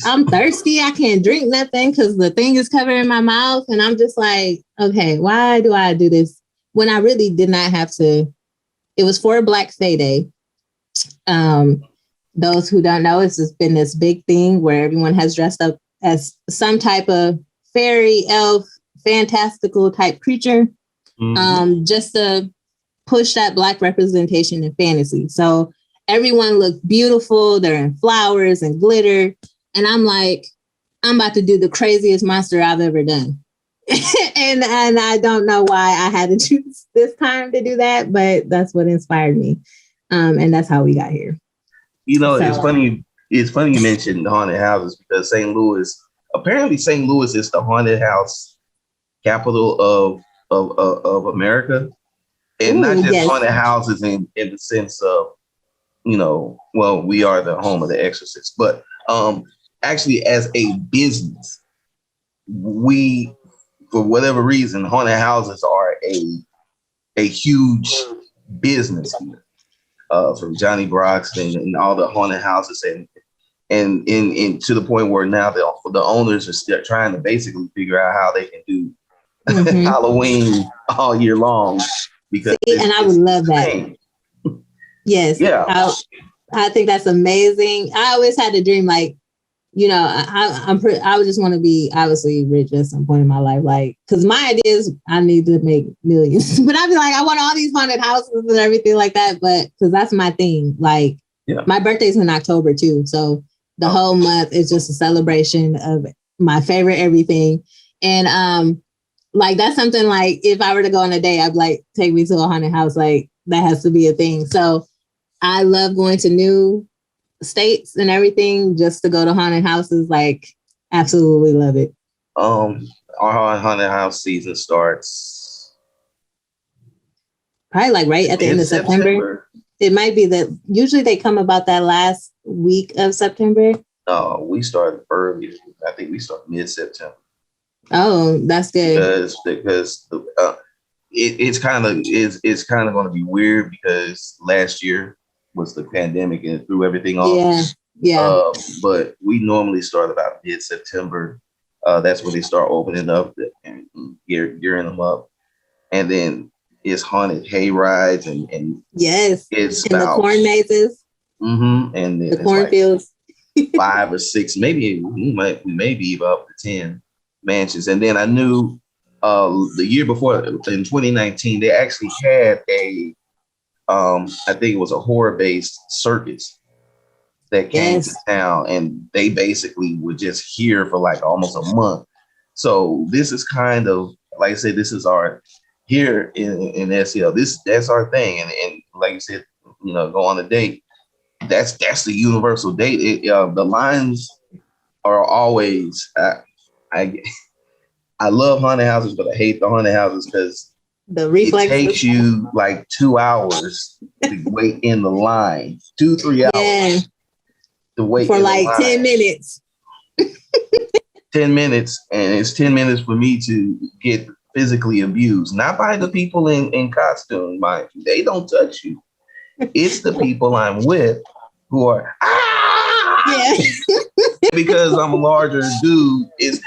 I'm thirsty. I can't drink nothing because the thing is covering my mouth. And I'm just like, okay, why do I do this when I really did not have to? It was for Black Fae Day. Those who don't know, it's just been this big thing where everyone has dressed up as some type of fairy, elf, fantastical type creature, just to push that Black representation in fantasy. So everyone looked beautiful. They're in flowers and glitter. And I'm like, I'm about to do the craziest monster I've ever done. and I don't know why I had to choose this time to do that, but that's what inspired me. And that's how we got here.
You know, it's funny you mentioned haunted houses because apparently St. Louis is the haunted house capital of America. And not just haunted houses in the sense of, well, we are the home of the Exorcist, but actually as a business, we, for whatever reason, haunted houses are a huge business here. From Johnny Broxton and all the haunted houses, and to the point where now the owners are still trying to basically figure out how they can do Halloween all year long. Because
and I would love that. Yes, yeah, I think that's amazing. I always had a dream, like, I would just want to be obviously rich at some point in my life, like, because my idea is I need to make millions. But I'd be like, I want all these haunted houses and everything like that. But because that's my thing. Like, my birthday's in October too, so the whole month is just a celebration of my favorite everything. And like that's something like if I were to go on a day, I'd like take me to a haunted house. Like that has to be a thing. So I love going to new states and everything just to go to haunted houses. Like absolutely love it.
Our haunted house season starts
probably like right at the end of September. It might be that usually they come about that last week of September.
No, we started early. I think we started mid-September.
Oh, that's good.
Because it's kind of going to be weird because last year was the pandemic and it threw everything off.
Yeah.
But we normally start about mid-September. That's when they start opening up and gearing them up, and then it's haunted hay rides and
yes,
it's
and the corn mazes.
And then
the cornfields.
Like 5 or 6, maybe we may be up to 10 mansions. And then I knew the year before in 2019 they actually had a I think it was a horror-based circus that came to town, and they basically were just here for like almost a month. So this is kind of like I said, this is our here in SEL. That's our thing, and like you said, go on a date. That's the universal date. The lines are always. I love haunted houses, but I hate the haunted houses because it takes you like 2 hours to wait in the line, 2-3 hours to wait
for like 10 minutes.
10 minutes, and it's 10 minutes for me to get physically abused, not by the people in costume, mind you. They don't touch you. It's the people I'm with who are because I'm a larger dude. Is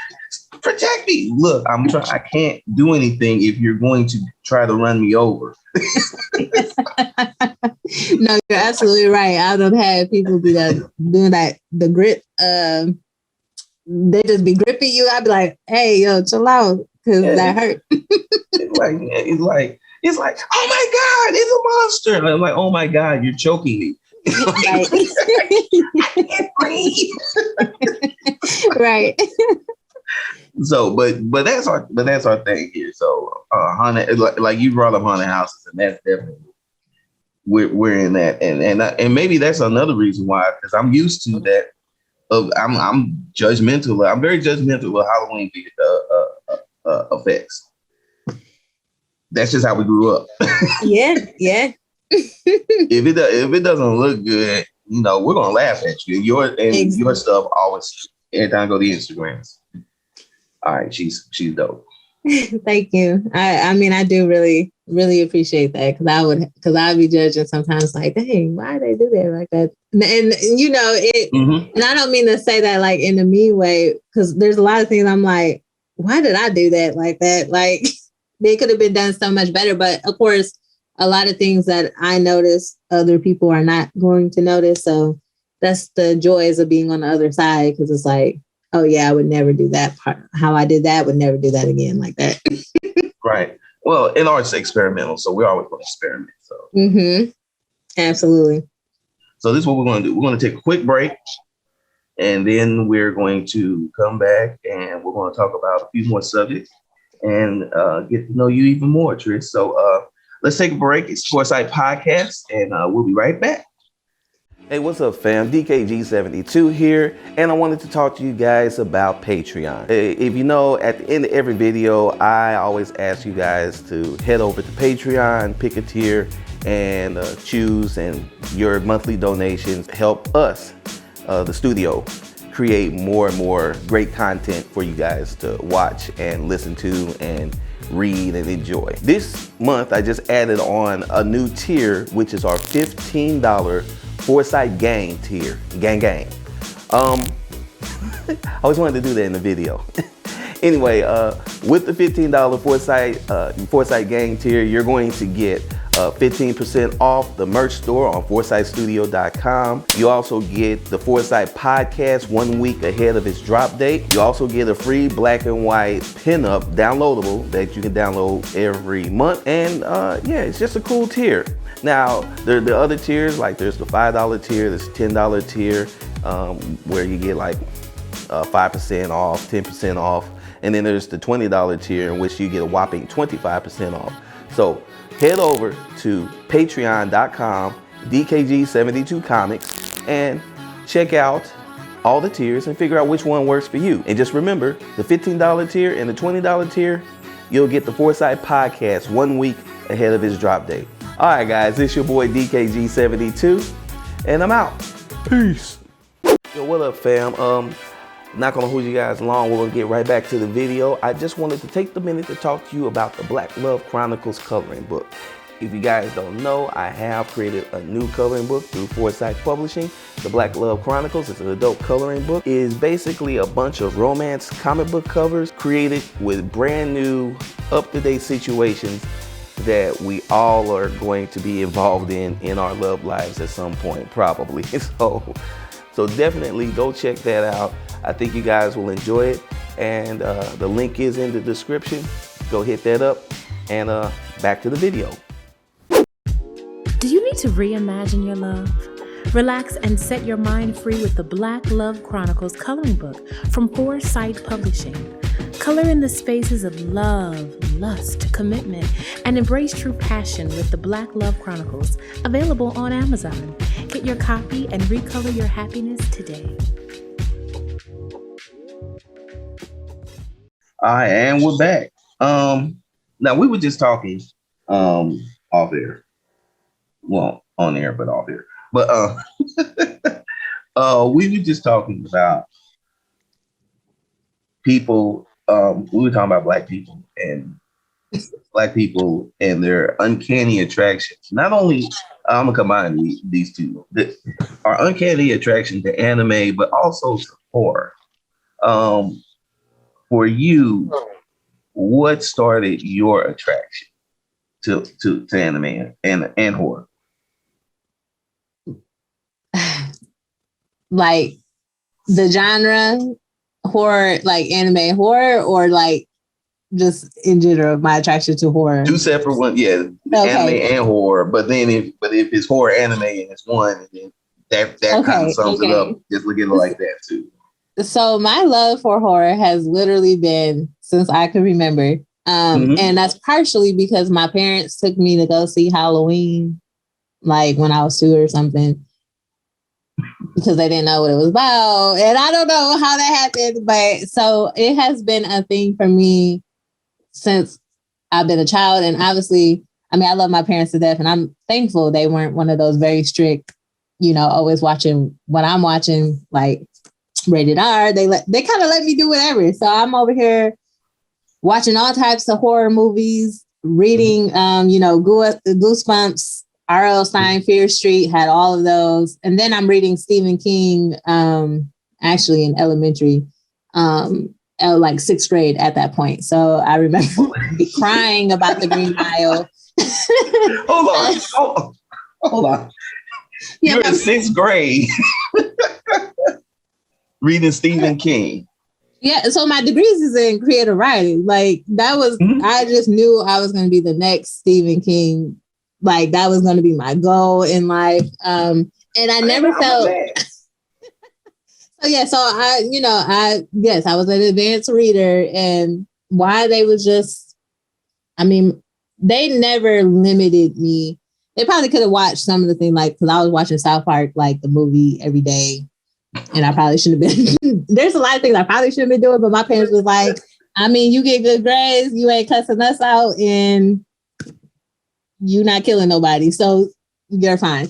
protect me. Look, I can't do anything if you're going to try to run me over.
No, you're absolutely right. I don't have people doing that. The grip. They just be gripping you. I'd be like, hey, yo, chill out, because that hurt.
it's like It's like, oh my God, it's a monster. And I'm like, oh my God, you're choking me.
Right.
I can't breathe.
Right.
So, but that's our thing here. So, haunted, like you brought up haunted houses, and that's definitely we're in that, and maybe that's another reason why, because I'm used to that. I'm judgmental. I'm very judgmental of Halloween effects. That's just how we grew up.
Yeah.
If it doesn't look good, we're gonna laugh at you. Your stuff always, every time I go to Instagrams. All right, she's dope.
Thank you. I mean, I do really, really appreciate that, because I'd be judging sometimes like, dang, why they do that like that? And it, and I don't mean to say that like in a mean way, because there's a lot of things I'm like, why did I do that like that? Like they could have been done so much better. But of course, a lot of things that I notice other people are not going to notice. So that's the joys of being on the other side, because it's like, oh yeah, I would never do that part. How I did that, would never do that again like that.
Right. Well, and art's experimental, so we're always going to experiment. So
Absolutely.
So this is what we're going to do. We're going to take a quick break, and then we're going to come back and we're going to talk about a few more subjects and get to know you even more, Trish. So let's take a break. It's Foresight Podcast, and we'll be right back. Hey, what's up, fam? DKG72 here, and I wanted to talk to you guys about Patreon. If you know, at the end of every video, I always ask you guys to head over to Patreon, pick a tier, and choose, and your monthly donations help us, the studio, create more and more great content for you guys to watch and listen to and read and enjoy. This month, I just added on a new tier, which is our $15 Foresight Gang tier. Gang. I always wanted to do that in the video. Anyway, with the $15 Foresight Gang tier, you're going to get 15% off the merch store on foresightstudio.com. You also get the Foresight Podcast 1 week ahead of its drop date. You also get a free black and white pinup downloadable that you can download every month. And yeah, it's just a cool tier. Now, there are the other tiers, like there's the $5 tier, there's the $10 tier, where you get like 5% off, 10% off. And then there's the $20 tier, in which you get a whopping 25% off. So head over to patreon.com, DKG72 Comics, and check out all the tiers and figure out which one works for you. And just remember, the $15 tier and the $20 tier, you'll get the Foresight Podcast 1 week ahead of its drop date. All right, guys, it's your boy DKG72, and I'm out. Peace. Yo, what up, fam? Not gonna hold you guys long. We're gonna get right back to the video. I just wanted to take the minute to talk to you about the Black Love Chronicles coloring book. If you guys don't know, I have created a new coloring book through Foresight Publishing. The Black Love Chronicles is an adult coloring book. It is basically a bunch of romance comic book covers created with brand new, up-to-date situations that we all are going to be involved in our love lives at some point, probably. So definitely go check that out. I think you guys will enjoy it. And the link is in the description. Go hit that up, and back to the video.
Do you need to reimagine your love? Relax and set your mind free with the Black Love Chronicles coloring book from Foresight Publishing. Color in the spaces of love, lust, commitment, and embrace true passion with the Black Love Chronicles, available on Amazon. Get your copy and recolor your happiness today.
All right, and we're back. Now we were just talking off air. Well, on air, but off air. But we were just talking about people. We were talking about black people and their uncanny attractions. Not only I'm gonna combine these two, our uncanny attraction to anime, but also to horror. For you, what started your attraction to anime and horror?
Like the genre horror, like anime horror, or like just in general, my attraction to horror?
Two separate ones, yeah.
Okay.
Anime and horror. But then if it's horror anime and it's one, then that kind of sums it up. Just look at it like that too.
So my love for horror has literally been since I can remember. And that's partially because my parents took me to go see Halloween, like when I was 2 or something, because they didn't know what it was about. And I don't know how that happened, but so it has been a thing for me since I've been a child. And obviously, I mean, I love my parents to death, and I'm thankful they weren't one of those very strict, always watching what I'm watching, like rated R. They kind of let me do whatever. So I'm over here watching all types of horror movies, reading, Goosebumps, R.L. Stine, Fear Street, had all of those. And then I'm reading Stephen King, actually in elementary, like 6th grade at that point. So I remember crying about the Green Mile.
Hold on. You're in 6th grade reading Stephen King.
Yeah, so my degrees is in creative writing. Like that was, I just knew I was going to be the next Stephen King. Like that was going to be my goal in life. And I never felt. So yeah, so I was an advanced reader, and why they was just, I mean, they never limited me. They probably could have watched some of the things, like, because I was watching South Park, like the movie every day. And I probably shouldn't have been. There's a lot of things I probably shouldn't be doing, but my parents was like, I mean, you get good grades, you ain't cussing us out, and you not killing nobody, so you're fine.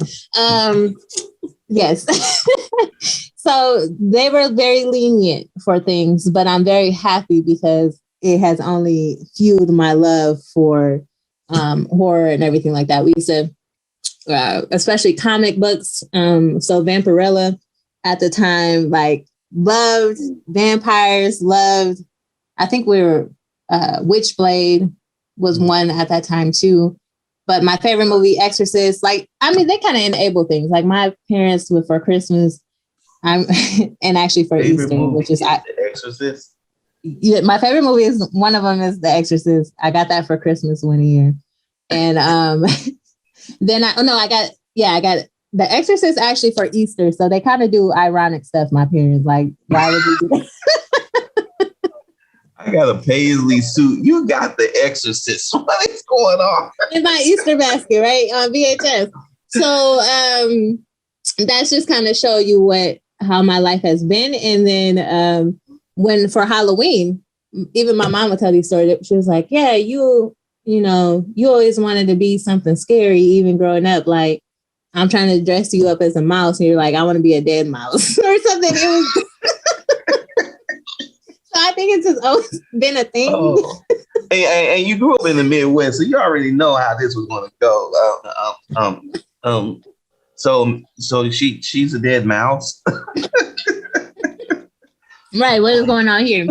Yes. So they were very lenient for things, but I'm very happy because it has only fueled my love for horror and everything like that. We used to, especially comic books. So Vampirella at the time, like, loved vampires, I think we were, Witchblade was one at that time too. But my favorite movie, Exorcist, like, I mean, they kind of enable things. Like my parents would, for Christmas, and actually for
favorite
Easter, which is
The Exorcist.
Yeah, my favorite movie is, one of them is The Exorcist. I got that for Christmas one year. And then I got The Exorcist actually for Easter. So they kind of do ironic stuff, my parents. Like, why would you do that?
I got a paisley suit. You got The Exorcist. What is going on?
In my Easter basket, right? On VHS. So that's just kind of show you how my life has been. And then when for Halloween, even my mom would tell these stories. She was like, yeah, you always wanted to be something scary, even growing up. Like, I'm trying to dress you up as a mouse, and you're like, I want to be a dead mouse or something. It was. So I think it's just always been a thing.
Oh. And you grew up in the Midwest, so you already know how this was going to go. So she's a dead mouse.
Right. What is going on here?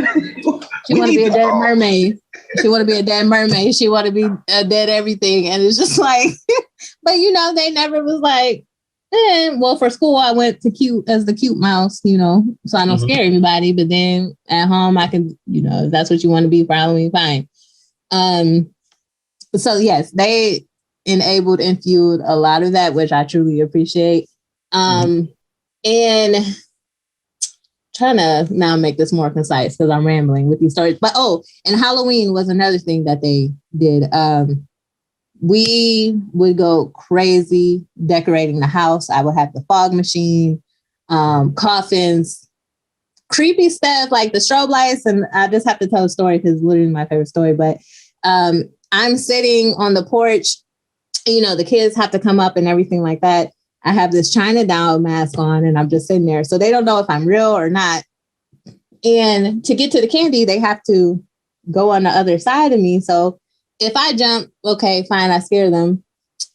She want to be a dead mermaid. She want to be a dead mermaid. She want to be a dead everything. And it's just like, but they never was like, well, for school, I went to cute as the cute mouse, so I don't scare everybody. But then at home, I can, if that's what you want to be for Halloween, fine. So yes, they enabled and fueled a lot of that, which I truly appreciate. And trying to now make this more concise because I'm rambling with these stories. But and Halloween was another thing that they did. We would go crazy decorating the house. I would have the fog machine, coffins, creepy stuff like the strobe lights. And I just have to tell a story because it's literally my favorite story. But I'm sitting on the porch. The kids have to come up and everything like that. I have this China doll mask on, and I'm just sitting there. So they don't know if I'm real or not. And to get to the candy, they have to go on the other side of me. So if I jump, okay, fine, I scare them.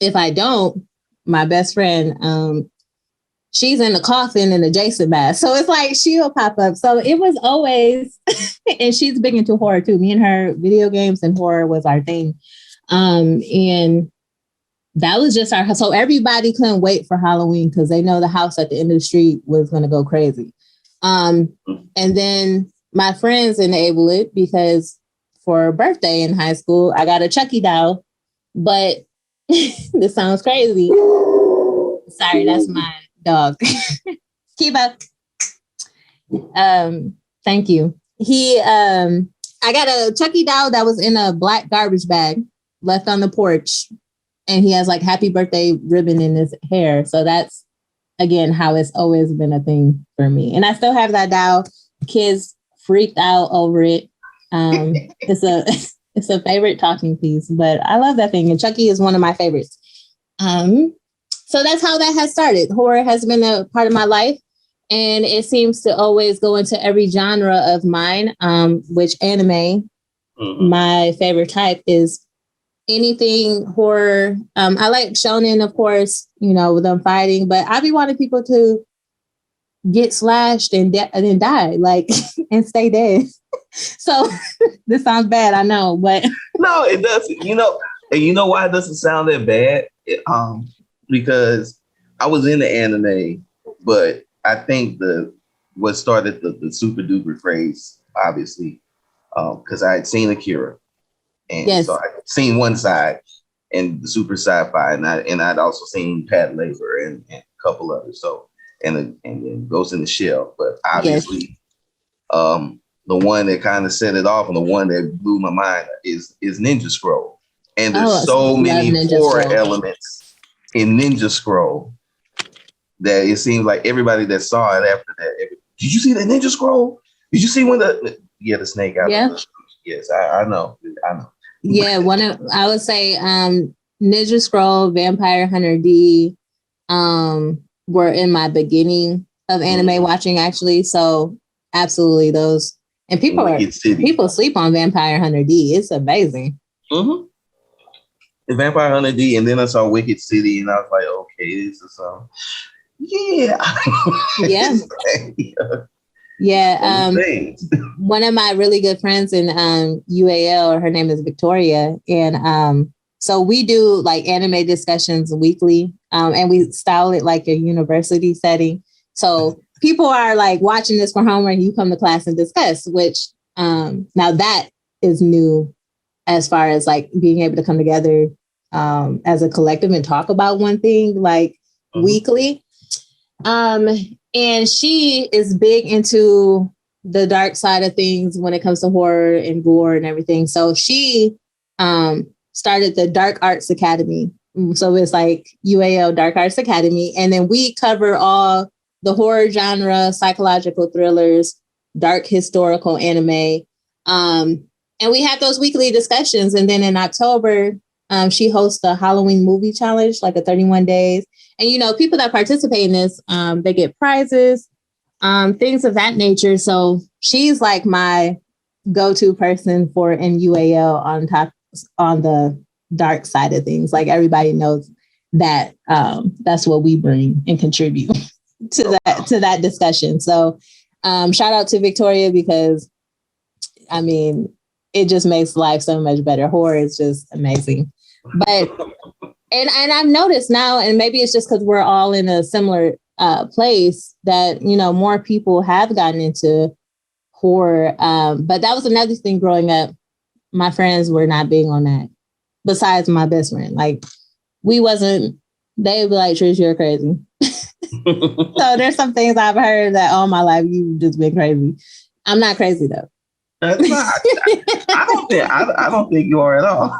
If I don't, my best friend, she's in the coffin in a Jason mask. So it's like she'll pop up. So it was always, and she's big into horror too. Me and her, video games and horror was our thing. And that was just so everybody couldn't wait for Halloween because they know the house at the end of the street was going to go crazy. And then my friends enable it because for a birthday in high school, I got a Chucky doll, but this sounds crazy. Sorry, that's my dog. Kiba. Thank you. I got a Chucky doll that was in a black garbage bag left on the porch, and he has like happy birthday ribbon in his hair. So that's, again, how it's always been a thing for me. And I still have that doll. Kids freaked out over it. It's a favorite talking piece, but I love that thing. And Chucky is one of my favorites. So that's how that has started. Horror has been a part of my life, and it seems to always go into every genre of mine, which anime, my favorite type is anything horror. I like shonen, of course, with them fighting, but I be wanting people to get slashed and then die, like, and stay dead. So this sounds bad, I know, but
no, it doesn't. And you know why it doesn't sound that bad? Because I was into anime, but I think what started the super duper craze, obviously, because I had seen Akira, and so I'd seen one side and the super sci-fi, and I'd also seen Pad Labor and a couple others. So and then Ghost in the Shell, but obviously, the one that kind of set it off and the one that blew my mind is Ninja Scroll, and there's so many horror elements in Ninja Scroll that it seems like everybody that saw it after that. Did you see that Ninja Scroll? Did you see when the snake out? Yeah. Yes, I know. Yeah,
I would say Ninja Scroll, Vampire Hunter D were in my beginning of anime watching, actually. So absolutely those. And people sleep on Vampire Hunter D. It's amazing.
Mm-hmm. The Vampire Hunter D, and then I saw Wicked City, and I was like, okay, this is
one of my really good friends in UAL, her name is Victoria, and so we do like anime discussions weekly, and we style it like a university setting. So people are like watching this for homework, you come to class and discuss, which now that is new as far as like being able to come together as a collective and talk about one thing like weekly. And she is big into the dark side of things when it comes to horror and gore and everything. So she started the Dark Arts Academy. So it's like UAL Dark Arts Academy. And then we cover all the horror genre, psychological thrillers, dark historical anime. And we have those weekly discussions. And then in October, she hosts a Halloween movie challenge, like a 31 days. And, people that participate in this, they get prizes, things of that nature. So she's like my go-to person for in UAL on the dark side of things. Like everybody knows that that's what we bring and contribute to that discussion. So shout out to Victoria, because it just makes life so much better. Horror is just amazing. But and I've noticed now, and maybe it's just because we're all in a similar place, that more people have gotten into horror. But that was another thing growing up. My friends were not big on that. Besides my best friend, like they would be like, Trish, you're crazy. So there's some things I've heard that all my life you've just been crazy. I'm not crazy though.
I don't think you are at all.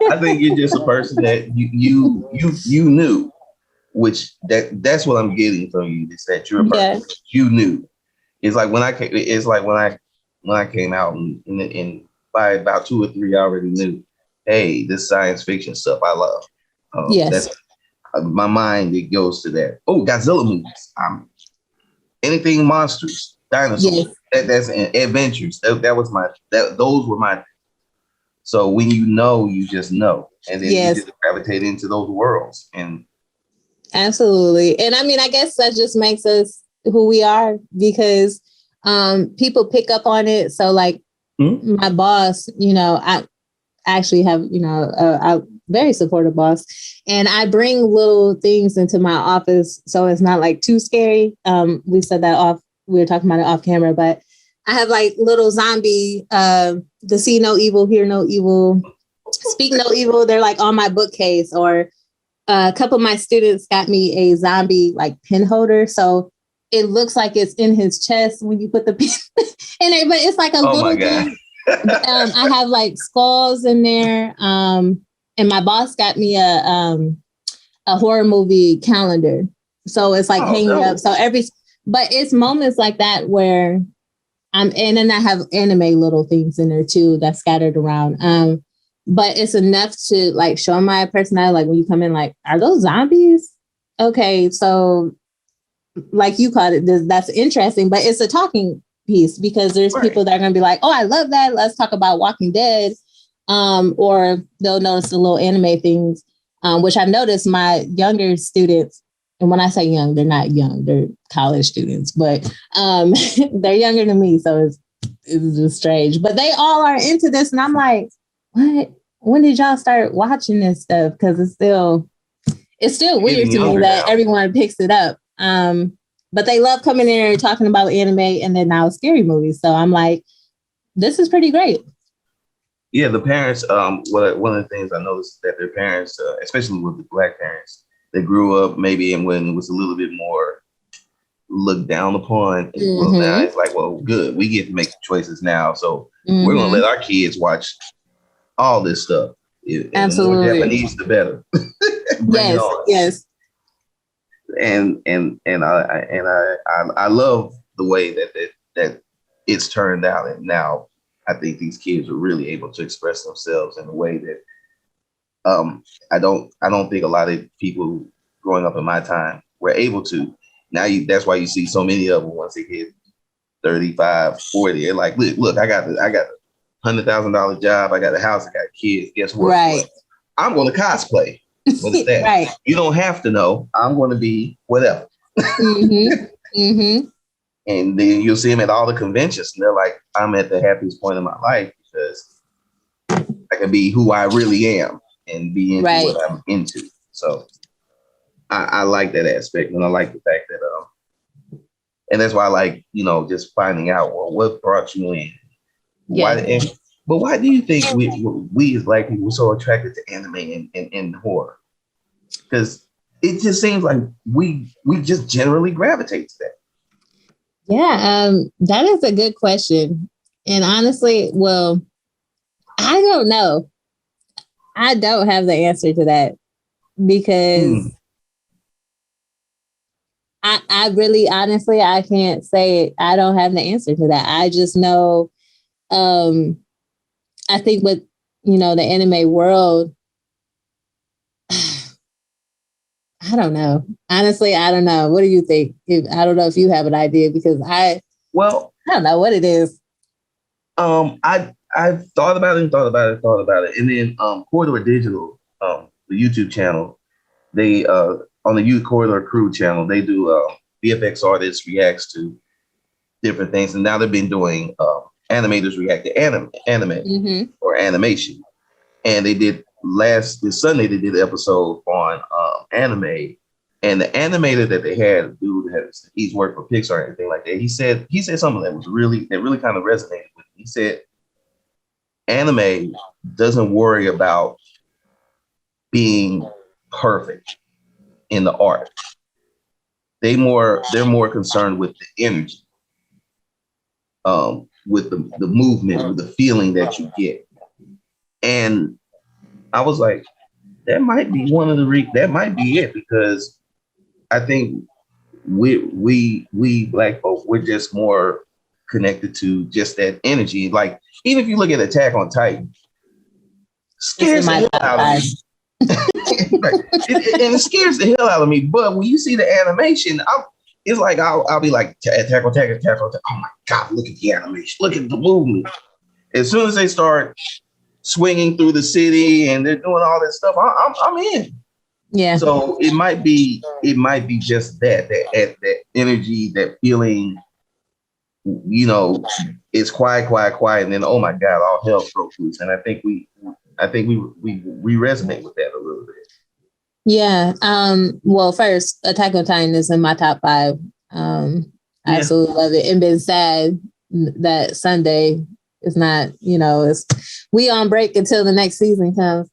I think you're just a person that you knew, which that's what I'm getting from you. Is that you're a person you knew. It's like when I came out and by about 2 or 3 I already knew, hey, this science fiction stuff I love. That's my mind. It goes to that. Oh, Godzilla movies. Anything monsters, dinosaurs. Yes. That's adventures. Those were my. So when you just know, and then you just gravitate into those worlds. And
absolutely, and I guess that just makes us who we are, because people pick up on it. So like my boss, I actually have a very supportive boss, and I bring little things into my office so it's not like too scary. We said that off. We were talking about it off camera, but I have like little zombie, the see no evil, hear no evil, speak no evil. They're like on my bookcase. Or a couple of my students got me a zombie like pin holder. So it looks like it's in his chest when you put the pin in there, but it's like a little thing. I have like skulls in there. And my boss got me a horror movie calendar. So it's like hanging up. So but it's moments like that where and then I have anime little things in there too that's scattered around. But it's enough to like show my personality. Like when you come in, like, are those zombies? Okay, so like you called it, that's interesting, but it's a talking piece because there's people that are going to be like, oh, I love that. Let's talk about Walking Dead. Or they'll notice the little anime things, which I've noticed my younger students. And when I say young, they're not young, they're college students, but they're younger than me. So it's just strange, but they all are into this. And I'm like, what? When did y'all start watching this stuff? Because it's still weird to me that everyone picks it up. But they love coming in and talking about anime and then now scary movies. So I'm like, this is pretty great.
Yeah, the parents, one of the things I noticed that their parents, especially with the Black parents, they grew up maybe and when it was a little bit more looked down upon. Well, now it's like, well, good. We get to make choices now. So we're going to let our kids watch all this stuff.
Absolutely.
The more Japanese, the better.
Yes.
And I love the way that it's turned out. And now I think these kids are really able to express themselves in a way that I don't think a lot of people growing up in my time were able to. Now that's why you see so many of them once they get 35, 40. They're like, look, I got a $100,000 job. I got a house. I got kids. Guess what?
Right.
I'm going to cosplay. What is that?
Right.
You don't have to know. I'm going to be whatever. And then you'll see them at all the conventions, and they're like, I'm at the happiest point in my life because I can be who I really am and be into what I'm into. So I like that aspect, and I like the fact that and that's why I like, just finding out, well, what brought you in? But why do you think we as Black people were so attracted to anime and horror? Because it just seems like we just generally gravitate to that.
Yeah, that is a good question. And honestly, well, I don't know. I don't have the answer to that because I really, honestly, I can't say it. I don't have the answer to that. I just know, I think with, the anime world, I don't know. Honestly, I don't know. What do you think? I don't know if you have an idea because I don't know what it is.
I've thought about it. And then Corridor Digital, the YouTube channel, they on the Youth Corridor Crew channel, they do VFX artists reacts to different things. And now they've been doing animators react to anime or animation. And they did this Sunday, they did an episode on anime. And the animator that they had, he's worked for Pixar and everything like that. He said something that really kind of resonated with me. He said, anime doesn't worry about being perfect in the art. They're more concerned with the energy, with the movement, with the feeling that you get. And I was like, that might be that might be it, because I think we Black folk, we're just more connected to just that energy. Like, even if you look at Attack on Titan, scares the hell out of me. And it scares the hell out of me. But when you see the animation, it's like I'll be like, Attack on Titan. Oh my God, look at the animation, look at the movement. As soon as they start swinging through the city and they're doing all that stuff, I'm in.
Yeah.
So it might be just that energy, that feeling. It's quiet, and then, oh my God, all hell broke loose. And I think we resonate with that a little bit.
Yeah. Well, first, Attack on Titan is in my top 5. I absolutely love it, and been sad that Sunday is not, it's we on break until the next season comes.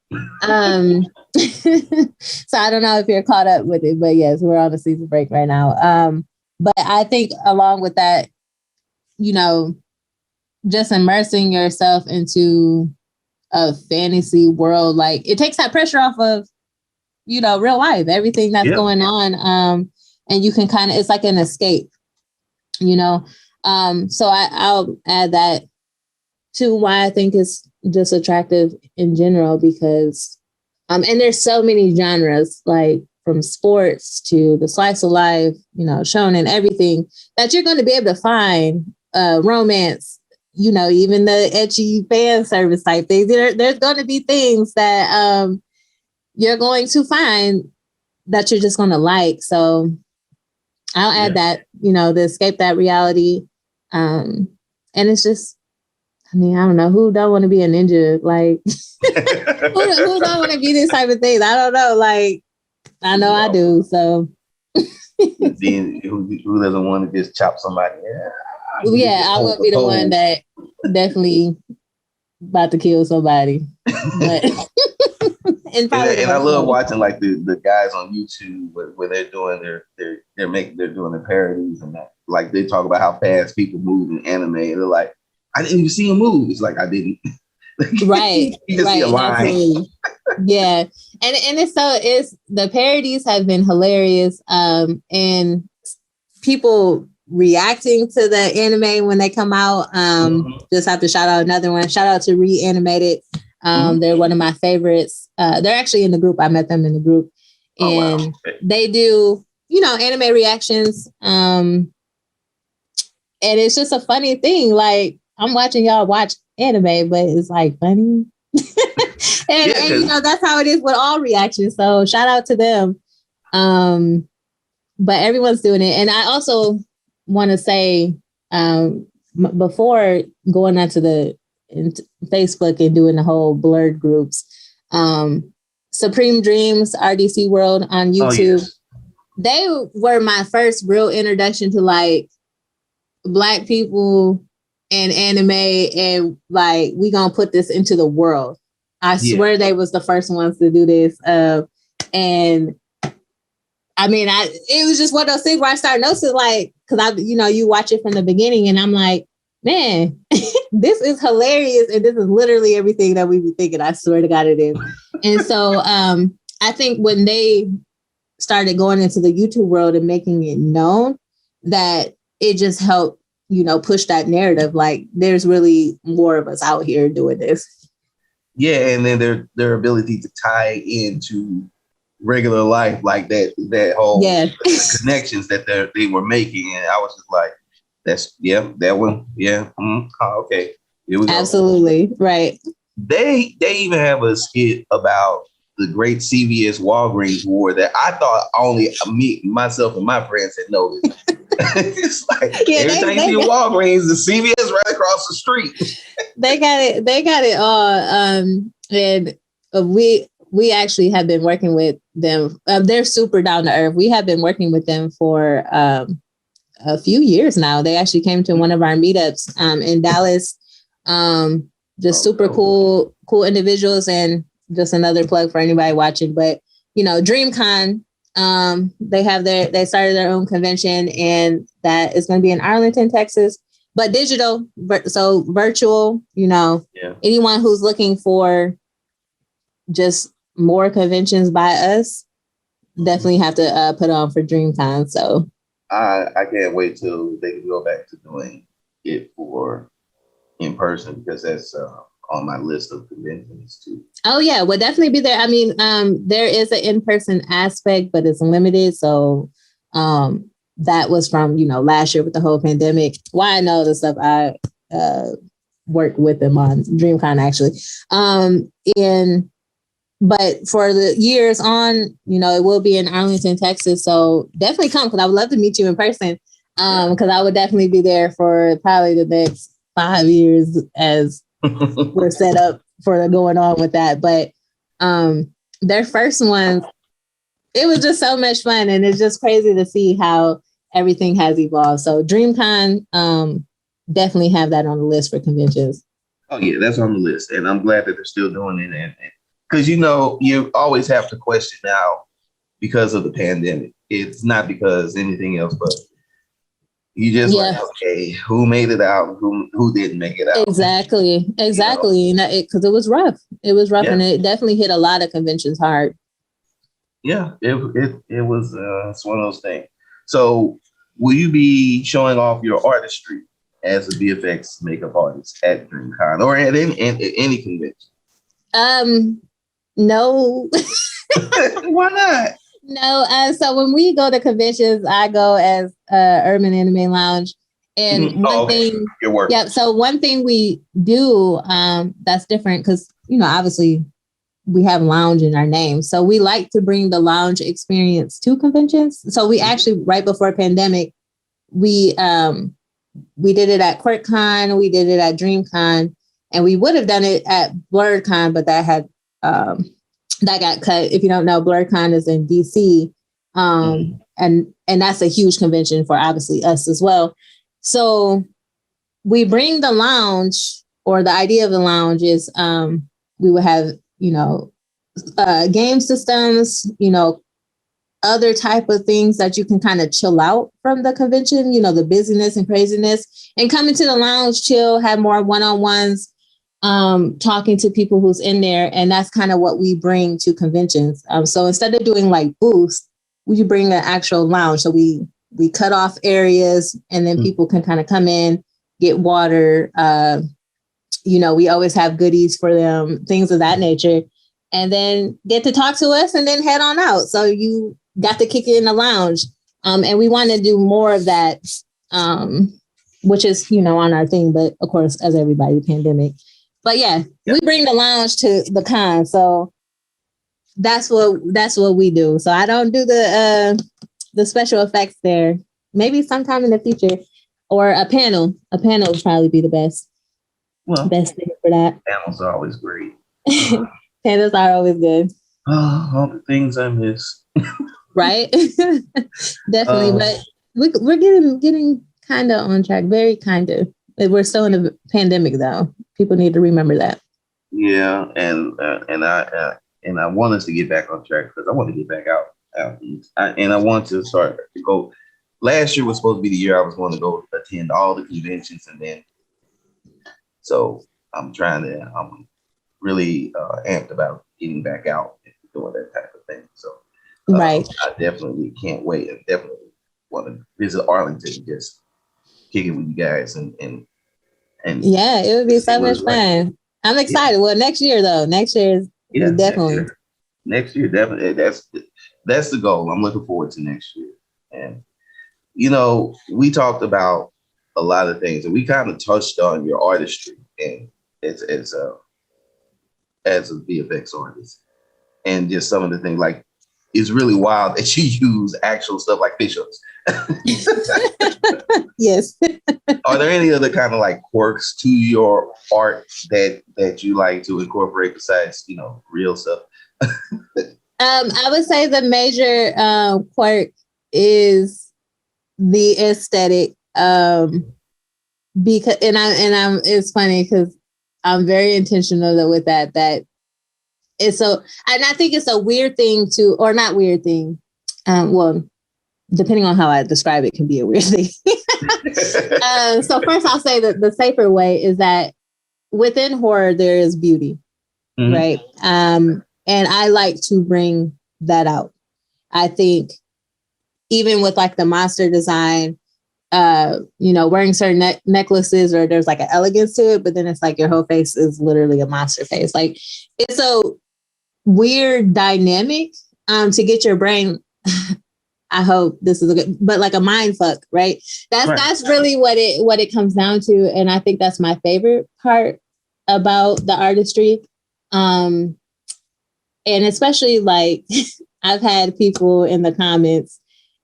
So I don't know if you're caught up with it, but yes, we're on a season break right now. But I think along with that, just immersing yourself into a fantasy world, like it takes that pressure off of, real life, everything that's going on. And you can it's like an escape, So I'll add that to why I think it's just attractive in general, because, and there's so many genres, like from sports to the slice of life, shonen, everything that you're going to be able to find, romance, even the ecchi fan service type things. There's going to be things that you're going to find that you're just going to like. So I'll add that, to escape that reality. And it's just, I don't know, who don't want to be a ninja? Like, who don't want to be this type of thing? I don't know. Like, I know I do. So,
who doesn't want to just chop somebody?
Yeah, I would be the one that definitely about to kill somebody. But and
I love watching like the guys on YouTube where they're doing they're doing the parodies, and that, like, they talk about how fast people move in anime, and they're like, I didn't even see him move. It's like, I didn't.
Right.
You just see a line.
Absolutely. Yeah. And it's the parodies have been hilarious. And people reacting to the anime when they come out. Just have to shout out another one. Shout out to Reanimated. They're one of my favorites. They're actually in the group. I met them in the group. And they do, anime reactions. And it's just a funny thing. Like, I'm watching y'all watch anime, but it's like funny. and that's how it is with all reactions. So shout out to them. But everyone's doing it. And I also want to say, before going onto Facebook and doing the whole blurred groups, Supreme Dreams, RDC World on YouTube, they were my first real introduction to like Black people and anime, and like, we gonna put this into the world. I swear they was the first ones to do this. And I mean, it was just one of those things where I started noticing, like, because you watch it from the beginning, and I'm like, man, this is hilarious, and this is literally everything that we be thinking. I swear to God, it is. And so I think when they started going into the YouTube world and making it known, that it just helped, push that narrative. Like, there's really more of us out here doing this. Yeah,
and then their ability to tie into regular life, like that whole connections that they were making, and I was just like, that one, okay, here we go.
Absolutely, right.
They even have a skit about the great CVS Walgreens war that I thought only me, myself, and my friends had noticed. It's like, every time you see Walgreens, the CVS right across the street.
They got it all. And we actually have been working with them. They're super down to earth. We have been working with them for a few years now. They actually came to one of our meetups in Dallas. Just super cool individuals, and just another plug for anybody watching. But DreamCon, they started their own convention, and that is going to be in Arlington, Texas, but digital, so virtual. Anyone who's looking for just more conventions by us, definitely have to put on for DreamCon. So
I can't wait till they can go back to doing it for in person, because that's on my list of conventions too. Oh yeah, we'll definitely be there. I mean, there is an in-person aspect, but it's limited. So that was from, last year with the whole pandemic. Why I know the stuff, I worked with them on DreamCon actually. But for the years on, it will be in Arlington, Texas. So definitely come, because I would love to meet you in person. Because I would definitely be there for probably the next 5 years as we're set up for going on with that. But their first one, it was just so much fun, and it's just crazy to see how everything has evolved. So DreamCon,
definitely have that on the list for conventions.
Oh yeah, that's on the list, and I'm glad that they're still doing it. And because you always have to question now because of the pandemic. It's not because anything else, but you just like, okay, who made it out? Who didn't make it out?
Exactly. You know? Because it was rough. It was rough, and it definitely hit a lot of conventions hard.
Yeah, it was. It's one of those things. So, will you be showing off your artistry as a VFX makeup artist at DreamCon or at any convention?
No.
Why not?
No. So when we go to conventions, I go as Urban Anime Lounge. And one thing,
your work.
Yeah. So one thing we do that's different because, you know, obviously we have lounge in our name. So we like to bring the lounge experience to conventions. So we actually, right before pandemic, we did it at QuirkCon, we did it at DreamCon, and we would have done it at BlurredCon, but that had that got cut. If you don't know, BlurredCon is in DC, and that's a huge convention for obviously us as well. So we bring the lounge, or the idea of the lounge is we would have, you know, game systems, you know, other type of things that you can kind of chill out from the convention, you know, the busyness and craziness, and come into the lounge, chill, have more one-on-ones, talking to people who's in there. And that's kind of what we bring to conventions. So instead of doing like booths, we bring an actual lounge. So we cut off areas, and then people can kind of come in, get water. You know, we always have goodies for them, things of that nature, and then get to talk to us and then head on out. So you got to kick it in the lounge. And we want to do more of that, which is, you know, on our thing, but of course, as everybody, pandemic. But yeah, we bring the lounge to the con. So that's what we do. So I don't do the special effects there. Maybe sometime in the future, or a panel. A panel would probably be the best.
Well,
best thing for that.
Panels are always great.
Panels are always good.
All the things I miss.
Right? Definitely. But we're getting kind of on track. Very kind of. We're still in a pandemic, though. People need to remember that.
Yeah, and I want us to get back on track because I want to get back out east. And I want to start to go. Last year was supposed to be the year I was going to go attend all the conventions, and then so I'm really amped about getting back out and doing that type of thing. So
right,
I definitely can't wait, and definitely want to visit Arlington and just kick it with you guys and
yeah, it would be so much fun. Like. I'm excited. Yeah. Well, next year though, next year is definitely
next year definitely that's the goal. I'm looking forward to next year. And you know, we talked about a lot of things, and we kind of touched on your artistry and as a VFX artist, and just some of the things. Like, it's really wild that you use actual stuff like fish hooks.
Yes.
Are there any other kind of like quirks to your art that you like to incorporate besides, you know, real stuff?
I would say the major quirk is the aesthetic. Because it's funny because I'm very intentional with that it's so, and I think it's a weird thing to, or not weird thing. Well, depending on how I describe it, can be a weird thing. So first I'll say that the safer way is that within horror, there is beauty, right? And I like to bring that out. I think even with like the monster design, you know, wearing certain necklaces, or there's like an elegance to it, but then it's like your whole face is literally a monster face. Like, it's a weird dynamic to get your brain. I hope this is a good, but like a mind fuck, right? That's really what it comes down to. And I think that's my favorite part about the artistry. And especially like I've had people in the comments,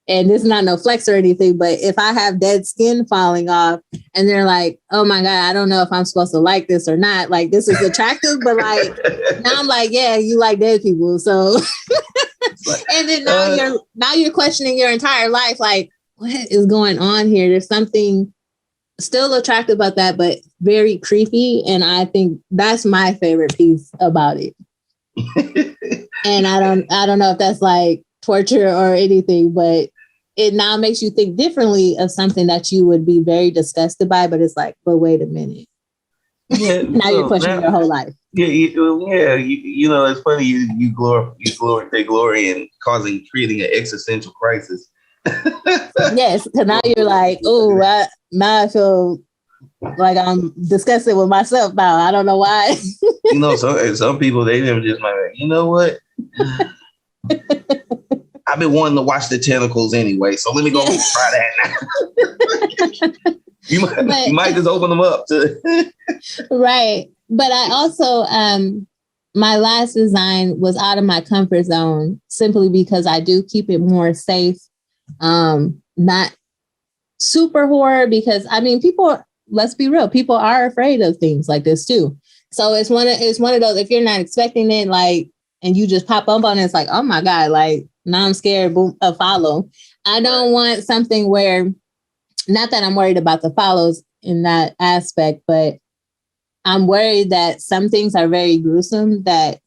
and this is not no flex or anything, but if I have dead skin falling off and they're like, oh my God, I don't know if I'm supposed to like this or not. Like, this is attractive, but like, now I'm like, yeah, you like dead people. So, and then now you're questioning your entire life. Like, what is going on here? There's something still attracted about that, but very creepy. And I think that's my favorite piece about it. And I don't know if that's like torture or anything, but it now makes you think differently of something that you would be very disgusted by, but it's like, but wait a minute.
Yeah,
Now you're questioning your whole life.
Yeah, you know, it's funny they glory in creating an existential crisis.
Yes, because now you're like, oh, now I feel like I'm disgusted with myself now. I don't know why.
You know, some people, they never just like, you know what? I've been wanting to watch the tentacles anyway, so let me go try that now. you might just open them up to
right. But I also my last design was out of my comfort zone simply because I do keep it more safe. Not super horror, because I mean, people, let's be real, people are afraid of things like this too. So it's one of those, if you're not expecting it, like, and you just pop up on it, it's like, oh my God, like, now I'm scared, boom, a follow. I don't want something where, not that I'm worried about the follows in that aspect, but I'm worried that some things are very gruesome that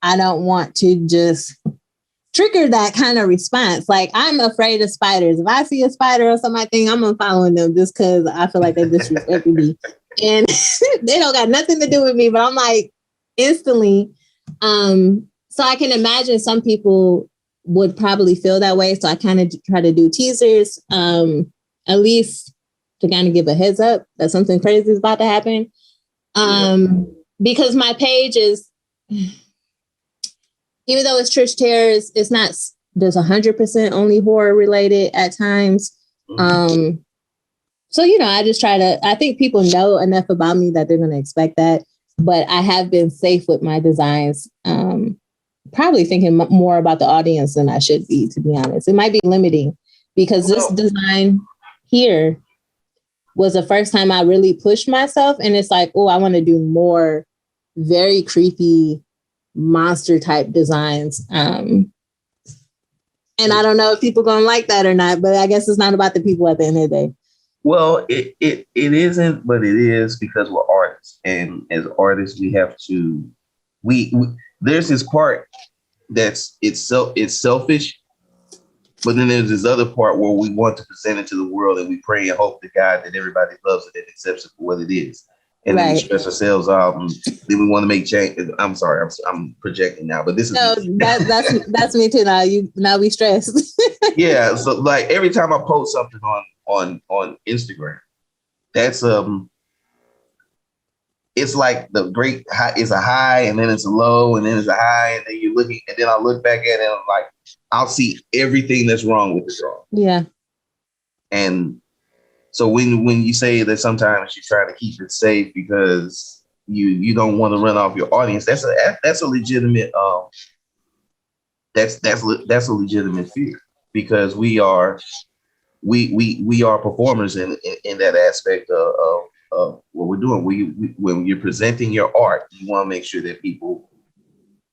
I don't want to just trigger that kind of response. Like, I'm afraid of spiders. If I see a spider or something, I'm unfollowing them just because I feel like they disrespected me. And they don't got nothing to do with me, but I'm like instantly. So I can imagine some people would probably feel that way. So I kind of try to do teasers, at least to kind of give a heads up that something crazy is about to happen. Because my page is, even though it's Trish Terrors, it's not, there's 100% only horror related at times. So, you know, I just try to, I think people know enough about me that they're going to expect that, but I have been safe with my designs. Probably thinking more about the audience than I should be, to be honest. It might be limiting because this design here was the first time I really pushed myself. And it's like, oh, I want to do more very creepy monster type designs. And I don't know if people gonna like that or not, but I guess it's not about the people at the end of the day.
Well, it isn't, but it is, because we're artists, and as artists, we have to. We there's this part that's it's selfish, but then there's this other part where we want to present it to the world, and we pray and hope to God that everybody loves it and accepts it for what it is. And then we stress ourselves out, and then we want to make change. I'm sorry, I'm projecting now, but this is
that's me too. Now we stress.
Yeah, so like every time I post something on Instagram, that's it's like the great high, it's a high, and then it's a low, and then it's a high, and then you're looking, and then I look back at it, and I'm like, I'll see everything that's wrong with the drawing. Yeah. And so when you say that sometimes you try to keep it safe because you don't want to run off your audience, that's a legitimate that's a legitimate fear, because we are performers in that aspect of what we're doing. When you're presenting your art, you want to make sure that people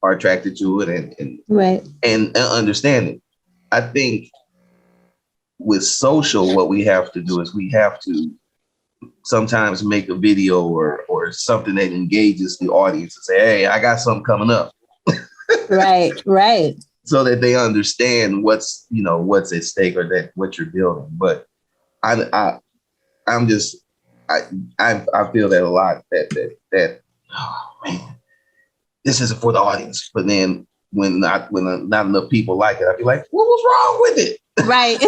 are attracted to it and understand it. I think with social, what we have to do is we have to sometimes make a video or something that engages the audience and say, hey, I got something coming up. Right. So that they understand what's at stake, or that what you're building. But I feel that a lot, that oh man, this isn't for the audience. But then when not enough people like it, I'd be like, what was wrong with it? Right.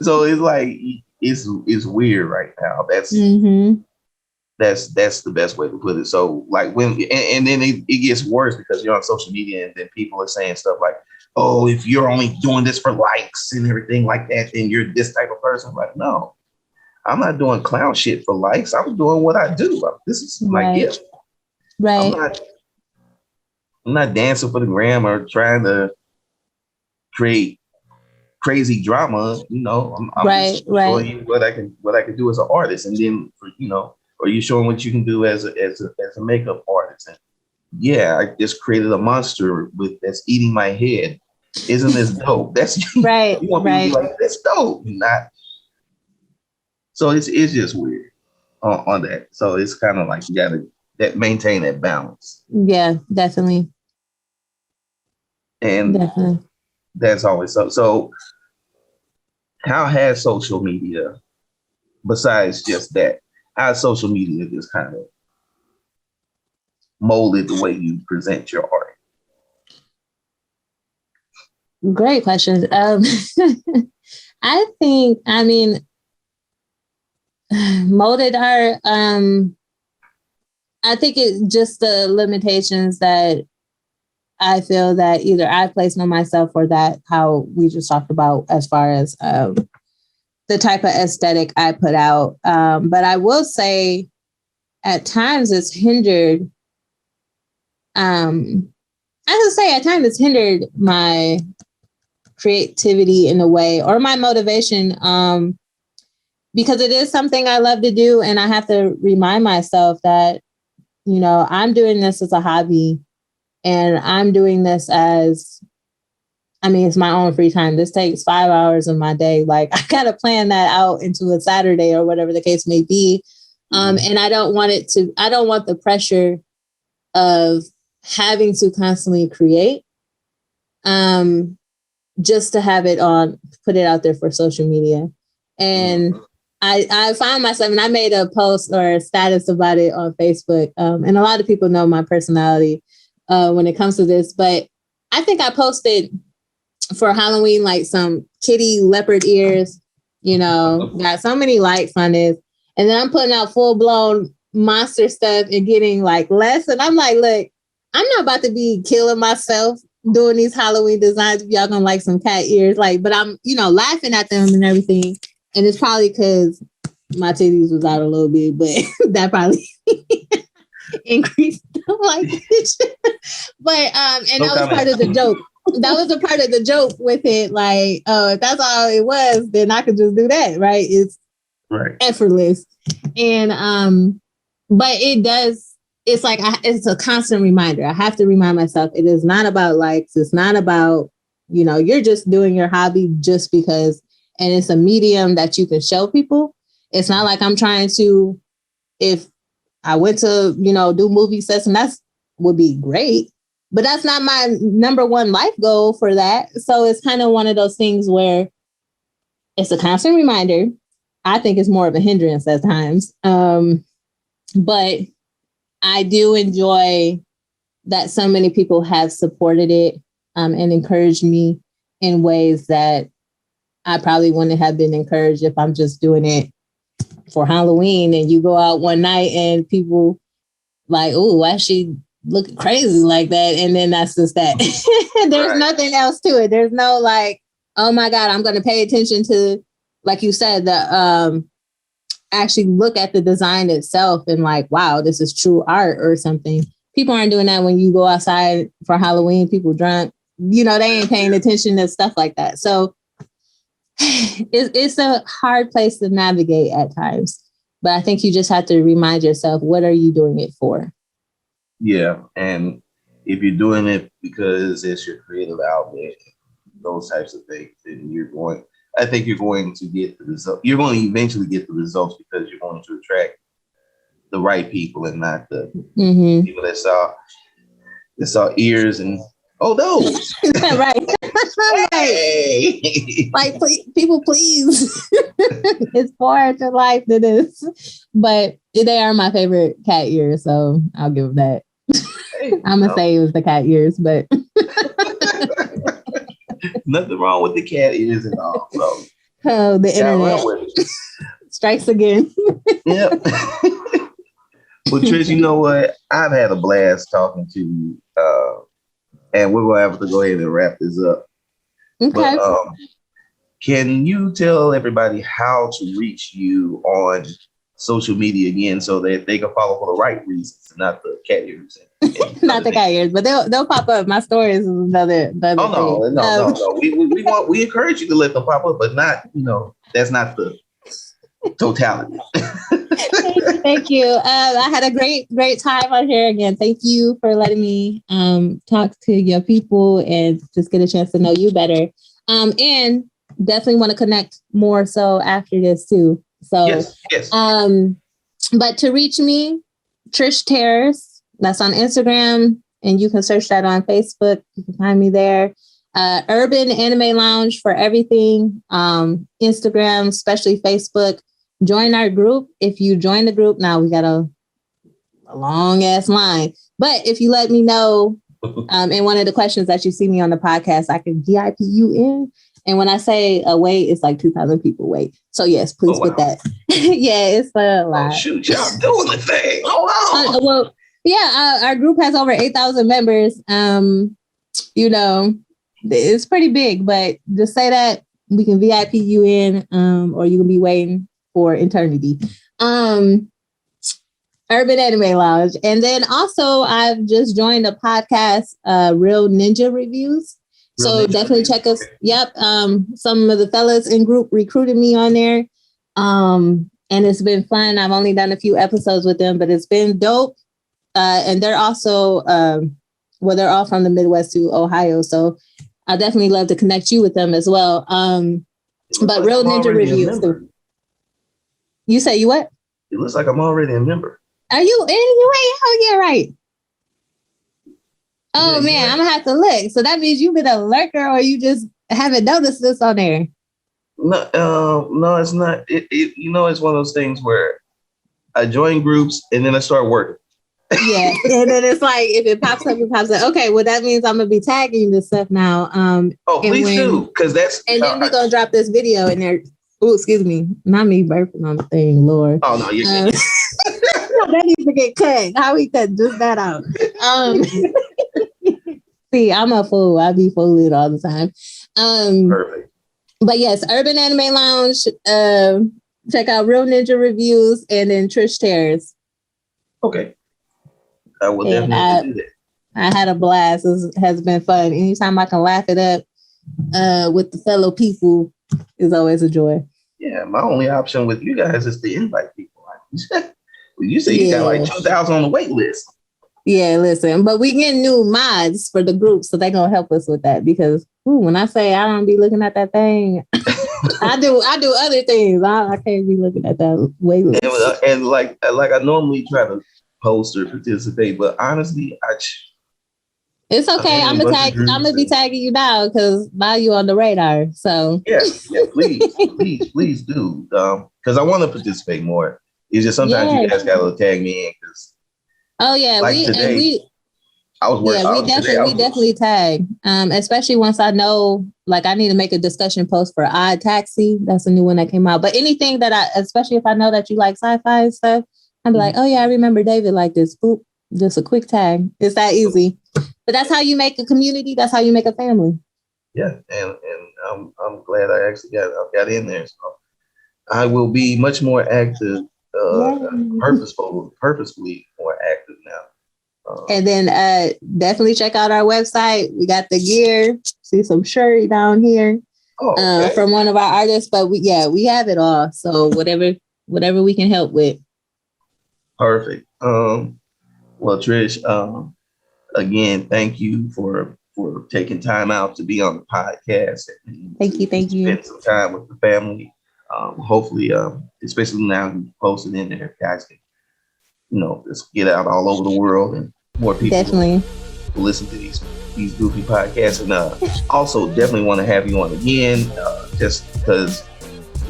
So it's like it's weird right now. That's the best way to put it. So like when and then it gets worse because you're on social media, and then people are saying stuff like, oh, if you're only doing this for likes and everything like that, then you're this type of person. I'm like, no, I'm not doing clown shit for likes. I'm doing what I do. This is my gift. Right. I'm not dancing for the gram or trying to create crazy drama. I'm just showing you what I can do as an artist, and then or you showing what you can do as a makeup artist. And yeah, I just created a monster that's eating my head, isn't this dope? That's
right.
You want people to be like, that's dope. Not. So it's just weird on that. So it's kind of like you gotta maintain that balance.
Yeah, definitely.
And
definitely.
That's always so. So how has social media, besides just that, how has social media just kind of molded the way you present your art?
Great questions. I mean, molded art. I think it just the limitations that I feel that either I placed on myself or that how we just talked about as far as the type of aesthetic I put out. But I will say at times it's hindered. I would say at times it's hindered my creativity in a way or my motivation because it is something I love to do. And I have to remind myself that, you know, I'm doing this as a hobby and I'm doing this as, I mean, it's my own free time. This takes 5 hours of my day. Like I got to plan that out into a Saturday or whatever the case may be. And I don't want the pressure of having to constantly create just to have put it out there for social media. And I found myself, and I made a post or a status about it on Facebook. And a lot of people know my personality when it comes to this, but I think I posted for Halloween, like some kitty leopard ears, you know, got so many likes on this. And then I'm putting out full blown monster stuff and getting like less. And I'm like, look, I'm not about to be killing myself doing these Halloween designs. If y'all gonna like some cat ears, like, but I'm, you know, laughing at them and everything. And it's probably because my titties was out a little bit, but that probably increased the like. But and that was part of the joke. That was a part of the joke with it. Like, oh, if that's all it was, then I could just do that, right? It's effortless. And but it does, it's like it's a constant reminder. I have to remind myself it is not about likes. It's not about, you know, you're just doing your hobby just because, and it's a medium that you can show people. It's not like I'm trying to, if I went to, you know, do movie sets, and that's would be great, but that's not my number one life goal for that. So it's kind of one of those things where it's a constant reminder. I think it's more of a hindrance at times. But I do enjoy that so many people have supported it and encouraged me in ways that I probably wouldn't have been encouraged if I'm just doing it for Halloween and you go out one night and people like, oh, why is she looking crazy like that? And then that's just that. There's nothing else to it. There's no like, oh my God, I'm going to pay attention to, like you said, the actually look at the design itself and like, wow, this is true art or something. People aren't doing that when you go outside for Halloween, people drunk, you know, they ain't paying attention to stuff like that. So it's a hard place to navigate at times, but I think you just have to remind yourself, what are you doing it for?
Yeah. And if you're doing it because it's your creative outlet, those types of things, then I think you're going to get the result. You're going to eventually get the results because you're going to attract the right people and not the people that saw ears and those.
Right.
Hey.
Like, people, please. It's more to life than this. But they are my favorite cat ears, so I'll give them that. I'm gonna say it was the cat ears, but
nothing wrong with the cat ears and all. So
the internet strikes again. Yep.
Well, Trish, you know what? I've had a blast talking to you, and we're gonna have to go ahead and wrap this up. Okay. But, can you tell everybody how to reach you on social media again so that they can follow for the right reasons, not the cat ears?
Not the cat ears, but they'll pop up. My stories is another thing.
No. We encourage you to let them pop up, but not, that's not the totality.
Thank you. I had a great time on here again. Thank you for letting me talk to your people and just get a chance to know you better. And definitely want to connect more so after this too. So
yes.
But to reach me, Trish Terrace, that's on Instagram, and you can search that on Facebook. You can find me there. Urban Anime Lounge for everything. Instagram, especially Facebook. Join our group. If you join the group, now we got a long ass line. But if you let me know in one of the questions that you see me on the podcast, I can VIP you in. And when I say a wait, it's like 2,000 people wait. So yes, please put that. Yeah, it's a lot.
Oh, shoot, y'all doing the thing. Hold on.
Well, yeah, our group has over 8,000 members. You know, it's pretty big, but just say that we can VIP you in, or you can be waiting for eternity. Urban Anime Lounge. And then also I've just joined a podcast, Real Ninja Reviews. So definitely check us. Yep. Some of the fellas in group recruited me on there. And it's been fun. I've only done a few episodes with them, but it's been dope. And they're also, they're all from the Midwest to Ohio. So I definitely love to connect you with them as well. But Real Ninja Reviews. You say you what?
It looks like I'm already a member.
Are you in? You ain't? Oh, yeah, right. Oh, man, I'm going to have to look. So that means you've been a lurker or you just haven't noticed this on there.
No, it's not. It's one of those things where I join groups and then I start working.
Yeah. And then it's like, if it pops up, it pops up. Okay, well, that means I'm going to be tagging this stuff now.
Please do. Because that's...
And then we're going to drop this video in there. Oh, excuse me. Not me burping on the thing, Lord.
Oh, no, you're good.
That needs to get cut. How we cut just that out? See, I'm a fool. I be fooling all the time.
Perfect.
But yes, Urban Anime Lounge. Check out Real Ninja Reviews and then Trish Terrace.
Okay. I will definitely do that.
I had a blast. It has been fun. Anytime I can laugh it up with the fellow people is always a joy.
Yeah, my only option with you guys is to invite people. You say you got like 2,000 on the wait list.
Yeah, listen, but we get new mods for the group, so they're gonna help us with that because when I say I don't be looking at that thing, I do other things. I can't be looking at that wait list.
And like I normally try to post or participate, but honestly,
it's okay. I'm gonna be tagging you now because now you on the radar. So
yeah, please do. Because I want to participate more. It's just sometimes you guys gotta tag me in because.
Oh yeah,
like I was working.
Yeah, we definitely tag. Especially once I know, like I need to make a discussion post for Odd Taxi. That's a new one that came out. But anything that especially if I know that you like sci-fi and stuff, I'd be like, oh yeah, I remember David like this. Boop, just a quick tag. It's that easy. But that's how you make a community. That's how you make a family.
Yeah, and I'm glad I actually got in there. So I will be much more active. Purposefully more active now.
And then definitely check out our website. We got the gear. See some shirt down here from one of our artists. But we have it all. So whatever we can help with.
Perfect. Well, Trish, again, thank you for taking time out to be on the podcast.
Thank you.
Spend some time with the family. Hopefully, especially now you posted in there, guys can, just get out all over the world and more people
definitely
will listen to these goofy podcasts. And also definitely want to have you on again, just because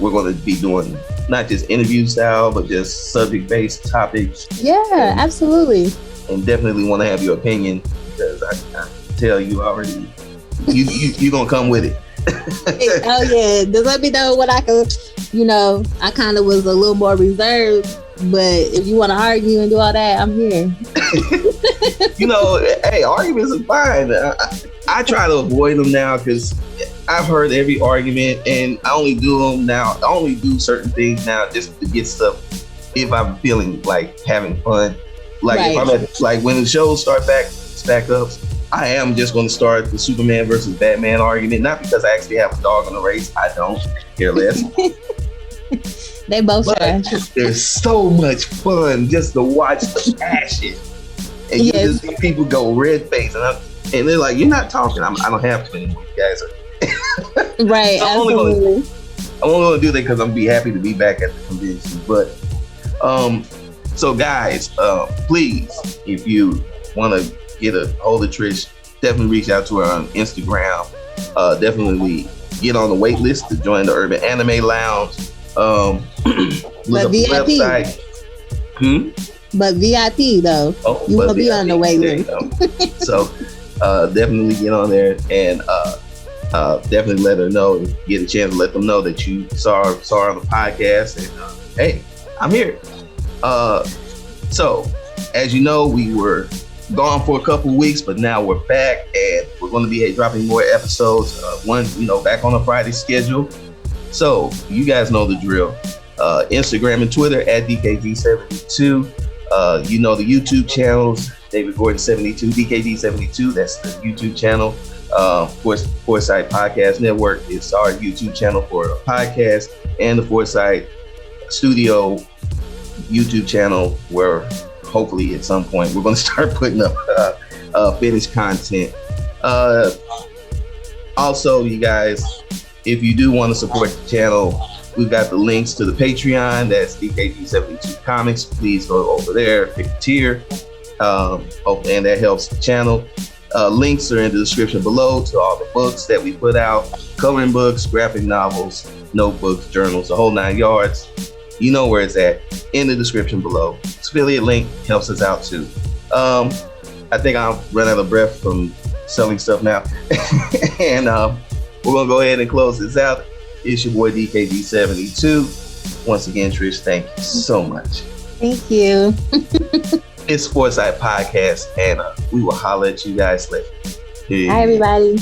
we're going to be doing not just interview style, but just subject-based topics.
Yeah, absolutely.
And definitely want to have your opinion because I tell you already, you're going to come with it.
Oh yeah, just let me know what I could. I kind of was a little more reserved, but if you want to argue and do all that, I'm here.
Hey, arguments are fine. I try to avoid them now because I've heard every argument, and I only do them now. I only do certain things now just to get stuff. If I'm feeling like having fun, if I'm at when the shows start back up. I am just going to start the Superman versus Batman argument, not because I actually have a dog in the race. I don't care less.
They both
but they're so much fun just to watch the passion. And you just see people go red face, and they're like, "You're not talking." I don't have to anymore. You guys are
right.
So I'm only going to do that because I'm gonna be happy to be back at the convention. But so guys, please, if you want to get a hold of Trish, definitely reach out to her on Instagram. Definitely get on the wait list to join the Urban Anime Lounge. Look up the website.
But VIP though, you will be on the wait list.
So definitely get on there and definitely let her know. Get a chance to let them know that you saw her on the podcast. And hey, I'm here. So as you know, we were gone for a couple weeks, but now we're back and we're going to be dropping more episodes. One, back on a Friday schedule. So you guys know the drill. Instagram and Twitter at DKG72. The YouTube channels, David Gordon 72, DKG 72. That's the YouTube channel. Foresight Podcast Network is our YouTube channel for a podcast, and the Foresight Studio YouTube channel, where hopefully at some point we're going to start putting up finished content. Also, you guys, if you do want to support the channel, we've got the links to the Patreon. That's DKG72 Comics. Please go over there, pick a tier, and that helps the channel. Links are in the description below to all the books that we put out, coloring books, graphic novels, notebooks, journals, the whole 9 yards. You know where it's at, in the description below. Affiliate link helps us out too. I think I'll run out of breath from selling stuff now. And we're going to go ahead and close this out. It's your boy DKG72. Once again, Trish, thank you so much.
Thank you.
It's Foresight Podcast, and we will holler at you guys later.
Hi, everybody.